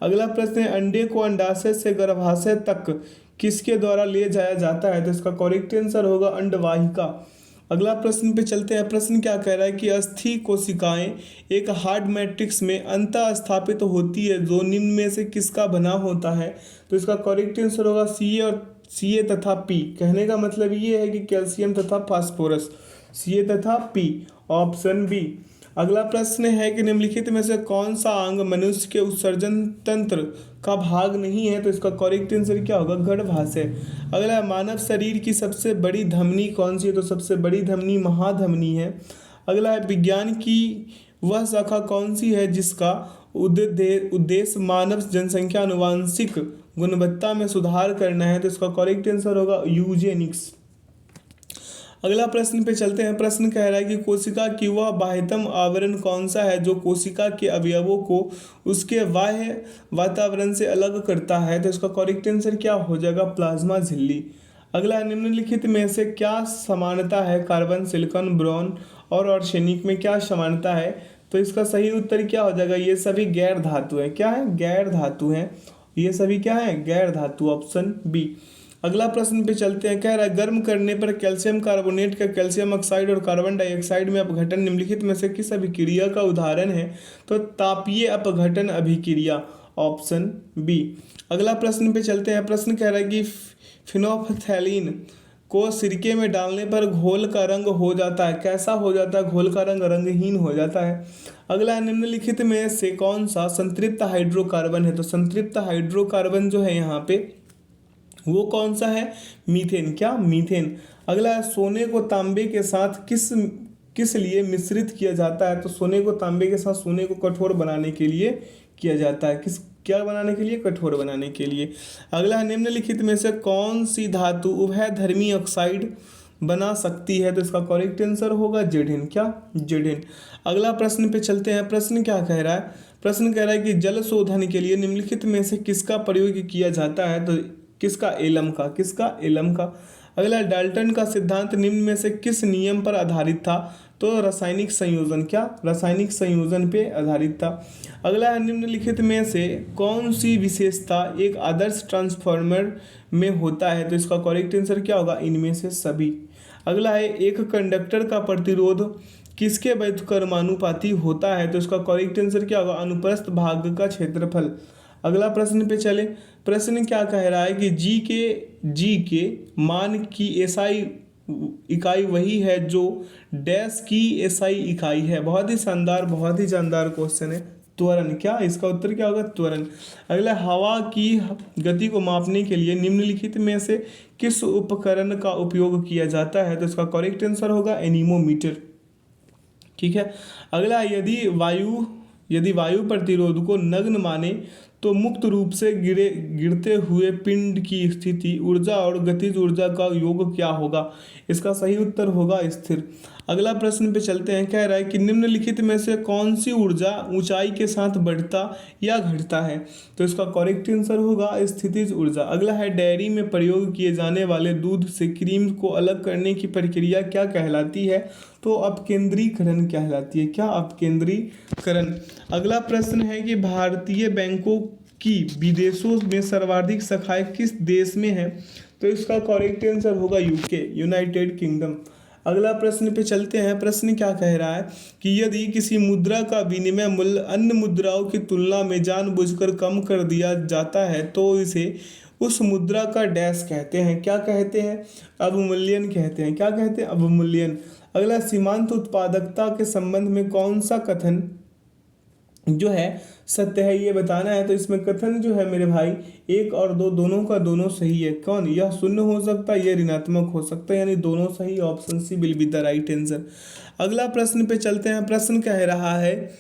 अगला प्रश्न है, अंडे को अंडाशय से गर्भाशय तक किसके द्वारा ले जाया जाता है? तो इसका करेक्ट आंसर होगा अंडवाहिका। अगला प्रश्न पे चलते हैं। प्रश्न क्या कह रहा है कि अस्थि कोशिकाएं एक हार्ड मैट्रिक्स में अंतः स्थापित होती है जो निम्न में से किसका बना होता है? तो इसका करेक्ट आंसर होगा सी ए तथा पी। कहने का मतलब ये है कि कैल्शियम तथा फास्फोरस, सी तथा पी, ऑप्शन बी। अगला प्रश्न है कि निम्नलिखित में से कौन सा अंग मनुष्य के उत्सर्जन तंत्र का भाग नहीं है? तो इसका करेक्ट आंसर क्या होगा? गर्भाशय। अगला, मानव शरीर की सबसे बड़ी धमनी कौन सी है? तो सबसे बड़ी धमनी महाधमनी है। अगला है, विज्ञान की वह शाखा कौन सी है जिसका उद्देश्य मानव जनसंख्या आनुवांशिक गुणवत्ता में सुधार करना है? तो इसका करेक्ट आंसर होगा यूजेनिक्स। अगला प्रश्न पे चलते हैं। प्रश्न कह रहा है कि कोशिका की वह बाह्यतम आवरण कौन सा है जो कोशिका के अवयवों को उसके बाह्य वातावरण से अलग करता है? तो इसका करेक्ट आंसर क्या हो जाएगा? प्लाज्मा झिल्ली। अगला, निम्नलिखित में से क्या समानता है कार्बन, सिलिकॉन, बोरॉन और आर्सेनिक में? क्या समानता है? तो इसका सही उत्तर क्या हो जाएगा? ये सभी गैर धातु है। क्या है? गैर धातु है। ये सभी क्या है? गैर धातु, ऑप्शन बी। अगला प्रश्न पे चलते हैं। कह रहा है, गर्म करने पर कैल्शियम कार्बोनेट का कैल्शियम ऑक्साइड और कार्बन डाइऑक्साइड में अपघटन निम्नलिखित में से किस अभिक्रिया का उदाहरण है? तो तापीय अपघटन अभिक्रिया, ऑप्शन बी। अगला प्रश्न पे चलते हैं। प्रश्न कह रहा है कि फिनोल्फथैलीन को सिरके में डालने पर घोल का रंग हो जाता है। कैसा हो जाता है? घोल का रंग रंगहीन हो जाता है। अगला, निम्नलिखित में से कौन सा संतृप्त हाइड्रोकार्बन है? तो संतृप्त हाइड्रोकार्बन जो है यहाँ पे वो कौन सा है? मीथेन। क्या? मीथेन। अगला, सोने को तांबे के साथ किस लिए मिश्रित किया जाता है? तो सोने को तांबे के साथ सोने को कठोर बनाने के लिए किया जाता है। क्या बनाने के लिए? कठोर बनाने के लिए। अगला, निम्नलिखित में से कौन सी धातु उभयधर्मी ऑक्साइड बना सकती है? तो इसका करेक्ट आंसर होगा जेडिन। क्या? जेडिन। अगला प्रश्न पे चलते हैं। प्रश्न क्या कह रहा है? प्रश्न कह रहा है कि जल शोधन के लिए निम्नलिखित में से किसका प्रयोग किया जाता है? तो किसका? एलम का। किसका? एलम का। अगला, डाल्टन का सिद्धांत निम्न में से किस नियम पर आधारित था? तो रासायनिक संयोजन। क्या? रासायनिक संयोजन पे आधारित था। अगला है, निम्नलिखित में से कौन सी विशेषता एक आदर्श ट्रांसफार्मर में होता है? तो इसका करेक्ट आंसर क्या होगा? इनमें से सभी। अगला है, एक कंडक्टर का प्रतिरोध किसके व्युत्क्रमानुपाती होता है? तो इसका करेक्ट आंसर क्या होगा? अनुप्रस्थ भाग का क्षेत्रफल। अगला प्रश्न पे चले। प्रश्न क्या कह रहा है कि जी के मान की एसआई इकाई वही है जो डैश की एसआई इकाई है। बहुत ही शानदार, बहुत ही जानदार क्वेश्चन है। त्वरण। क्या? इसका उत्तर क्या होगा? त्वरण। अगला, हवा की गति को मापने के लिए निम्नलिखित में से किस उपकरण का उपयोग किया जाता है? तो इसका करेक्ट आंसर होगा एनीमोमीटर। ठीक है। अगला, यदि वायु प्रतिरोध को नग्न माने तो मुक्त रूप से गिरते हुए पिंड की स्थिति ऊर्जा और गतिज ऊर्जा का योग क्या होगा? इसका सही उत्तर होगा स्थिर। अगला प्रश्न पे चलते हैं। कह रहा है कि निम्नलिखित में से कौन सी ऊर्जा ऊंचाई के साथ बढ़ता या घटता है? तो इसका करेक्ट आंसर होगा स्थितिज ऊर्जा। अगला है, डेयरी में प्रयोग किए जाने वाले दूध से क्रीम को अलग करने की प्रक्रिया क्या कहलाती है? तो अपकेंद्रीकरण कहलाती है। क्या? अपकेंद्रीकरण। अगला प्रश्न है कि भारतीय बैंकों की विदेशों में सर्वाधिक शाखाएं किस देश में है? तो इसका करेक्ट आंसर होगा यूके, यूनाइटेड किंगडम। अगला प्रश्न पे चलते हैं। प्रश्न क्या कह रहा है कि यदि किसी मुद्रा का विनिमय मूल्य अन्य मुद्राओं की तुलना में जानबूझकर कम कर दिया जाता है तो इसे उस मुद्रा का डैश कहते हैं। क्या कहते हैं? अवमूल्यन कहते हैं। क्या कहते हैं? अवमूल्यन। अगला, सीमांत उत्पादकता के संबंध में कौन सा कथन जो है सत्य है, ये बताना है। तो इसमें कथन जो है मेरे भाई, एक और दो दोनों का दोनों सही है। कौन? यह शून्य हो सकता है, यह ऋणात्मक हो सकता है, यानी दोनों सही। Option C will be the right answer. अगला प्रश्न पे चलते हैं। प्रश्न कह रहा है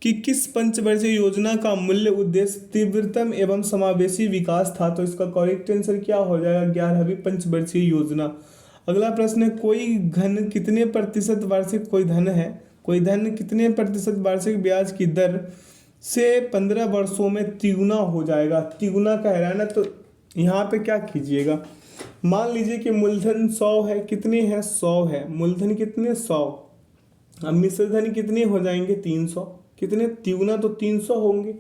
कि किस पंचवर्षीय योजना का मूल्य उद्देश्य तीव्रतम एवं समावेशी विकास था? तो इसका करेक्ट आंसर क्या हो जाएगा? 11वीं पंचवर्षीय योजना। अगला प्रश्न है, कोई घन कितने प्रतिशत वार्षिक कोई धन है, कोई धन कितने प्रतिशत वार्षिक ब्याज की दर से 15 वर्षों में तिगुना हो जाएगा? तिगुना कह रहा है ना, तो यहाँ पे क्या कीजिएगा, मान लीजिए कि मूलधन 100 है। कितने हैं? 100 है। मूलधन कितने? 100। अब मिश्रधन कितने हो जाएंगे? 300। कितने? तिगुना तो 300 होंगे।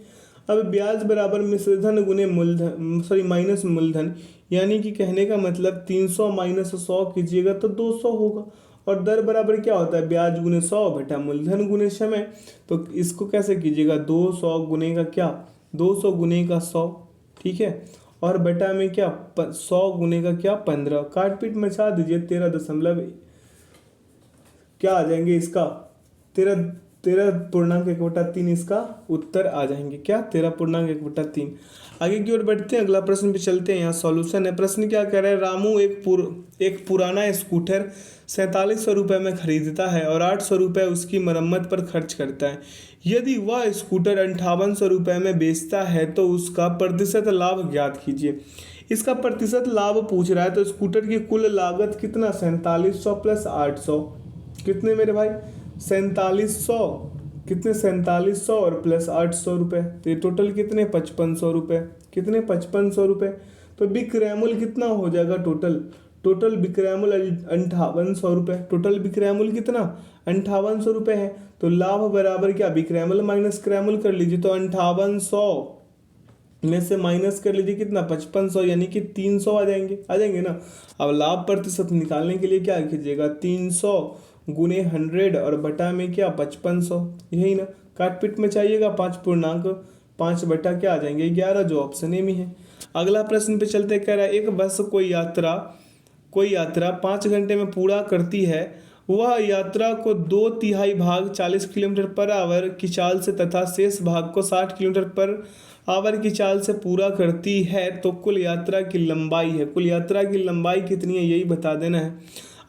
अब ब्याज बराबर मिश्रधन गुने मूलधन, सॉरी माइनस मूलधन, यानी कि कहने का मतलब 300 माइनस 100 कीजिएगा तो 200 होगा। और दर बराबर क्या होता है? ब्याज गुने 100 बटा मूलधन गुने समय। तो इसको कैसे कीजिएगा? 200 गुने का क्या? 200 गुने का 100, ठीक है। और बटा में क्या? 100 गुने का क्या? 15। काट पीट मचा दीजिए। 13 दशमलव क्या आ जाएंगे इसका? 13.1/3 इसका उत्तर आ जाएंगे। क्या? 13.1/3। आगे की ओर बढ़ते हैं। अगला प्रश्न पे चलते हैं। यहाँ सॉल्यूशन है। प्रश्न क्या कह रहा है? रामू एक पुराना स्कूटर 4700 रुपये में खरीदता है और 800 रुपये उसकी मरम्मत पर खर्च करता है। यदि वह स्कूटर 5800 रुपये में बेचता है तो उसका प्रतिशत लाभ ज्ञात कीजिए। इसका प्रतिशत लाभ पूछ रहा है, तो स्कूटर की कुल लागत कितना? 4700 प्लस 800 कितने मेरे भाई? 4700। कितने? 4700 और प्लस 800 रुपये, तो ये टोटल कितने? 5500 रुपये। कितने? 5500 रुपये। तो विक्रयमूल्य कितना हो जाएगा? टोटल विक्रयमूल्य 5800 रुपये। टोटल विक्रयमूल्य कितना? 5800 रुपये है। तो लाभ बराबर क्या? विक्रयमूल्य माइनस क्रयमूल्य कर लीजिए। तो 5800 में से माइनस कर लीजिए कितना? 5500, यानी कि 300 आ जाएंगे ना। अब लाभ प्रतिशत निकालने के लिए क्या कीजिएगा? 300 गुने 100 और बटा में क्या? 5500, यही ना। काट पीट में चाहिएगा। 5.5 बटा क्या आ जाएंगे? 11, जो ऑप्शन ए में है। अगला प्रश्न पे चलते। कह रहा है एक बस कोई यात्रा 5 घंटे में पूरा करती है। वह यात्रा को 2/3 भाग 40 किलोमीटर पर आवर की चाल से तथा शेष भाग को 60 किलोमीटर पर आवर की चाल से पूरा करती है, तो कुल यात्रा की लंबाई है। कुल यात्रा की लंबाई कितनी है, यही बता देना है।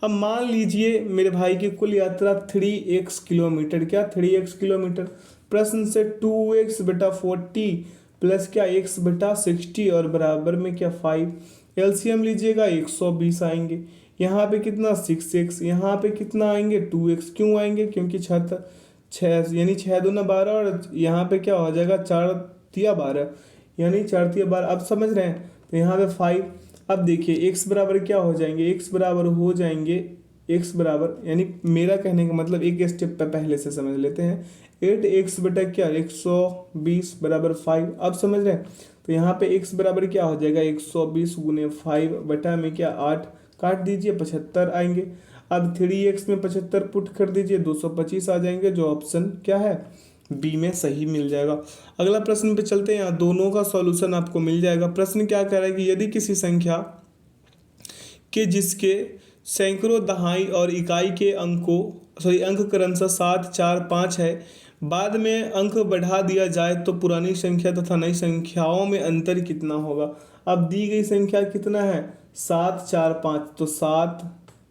अब मान लीजिए मेरे भाई की कुल यात्रा 3x किलोमीटर। क्या? 3x kilometre. प्रश्न से 2x बटा 40 प्लस क्या? x बटा 60 और बराबर में क्या? 5। एलसीएम लीजिएगा 120 आएंगे। यहाँ पे कितना? 6x। यहाँ पे कितना आएंगे? 2x। क्यों आएंगे? क्योंकि 6 यानी 6 दूना 12 और यहाँ पे क्या हो जाएगा? 4 तिया 12, यानी 4 तिया 12। अब समझ रहे हैं? तो यहाँ पे 5। अब देखिए x बराबर क्या हो जाएंगे? x बराबर हो जाएंगे, x बराबर, यानी मेरा कहने का मतलब एक स्टेप पे पहले से समझ लेते हैं। 8x बटा क्या? 120 बराबर 5। अब समझ रहे हैं? तो यहाँ पे x बराबर क्या हो जाएगा? 120 गुने 5 बटा में क्या? 8। काट दीजिए, 75 आएंगे। अब 3x में 75 पुट कर दीजिए, 225 आ जाएंगे, जो ऑप्शन क्या है? बी में सही मिल जाएगा। अगला प्रश्न पे चलते हैं। यहाँ दोनों का सॉल्यूशन आपको मिल जाएगा। प्रश्न क्या कह रहा है कि यदि किसी संख्या के जिसके सैकड़ों दहाई और इकाई के अंक क्रमशः 7, 4, 5 है, बाद में अंक बढ़ा दिया जाए तो पुरानी संख्या तथा नई संख्याओं में अंतर कितना होगा? अब दी गई संख्या कितना है? 7, 4, 5। तो 7,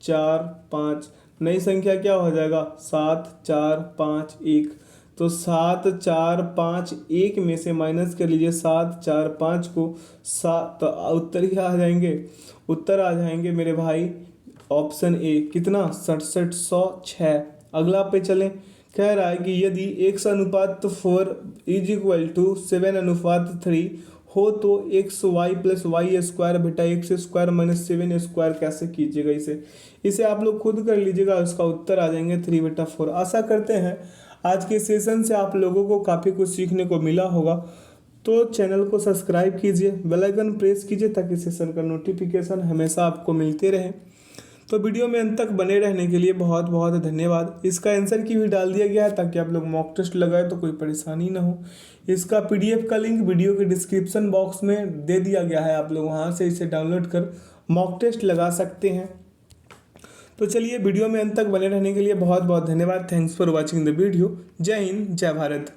4, 5। नई संख्या क्या हो जाएगा? 7, 4, 5, 1। तो 7, 4, 5, 1 में से माइनस कर लीजिए 7, 4, 5 को 7, तो उत्तर क्या आ जाएंगे? उत्तर आ जाएंगे मेरे भाई ऑप्शन ए। कितना? 6706। अगला पे चलें। कह रहा है कि यदि x/4 = 7/3 हो तो xy + y² बटा x² - 7² कैसे कीजिएगा? इसे आप लोग खुद कर लीजिएगा। उसका उत्तर आ जाएंगे 3/4। आशा करते हैं आज के सेशन से आप लोगों को काफ़ी कुछ सीखने को मिला होगा। तो चैनल को सब्सक्राइब कीजिए, बेल आइकन प्रेस कीजिए ताकि सेशन का नोटिफिकेशन हमेशा आपको मिलते रहे। तो वीडियो में अंत तक बने रहने के लिए बहुत बहुत धन्यवाद। इसका आंसर की भी डाल दिया गया है ताकि आप लोग मॉक टेस्ट लगाए तो कोई परेशानी ना हो। इसका पीडीएफ का लिंक वीडियो के डिस्क्रिप्शन बॉक्स में दे दिया गया है, आप लोग वहां से इसे डाउनलोड कर मॉक टेस्ट लगा सकते हैं। तो चलिए वीडियो में अंत तक बने रहने के लिए बहुत बहुत धन्यवाद। Thanks for watching the video. जय हिंद, जय भारत।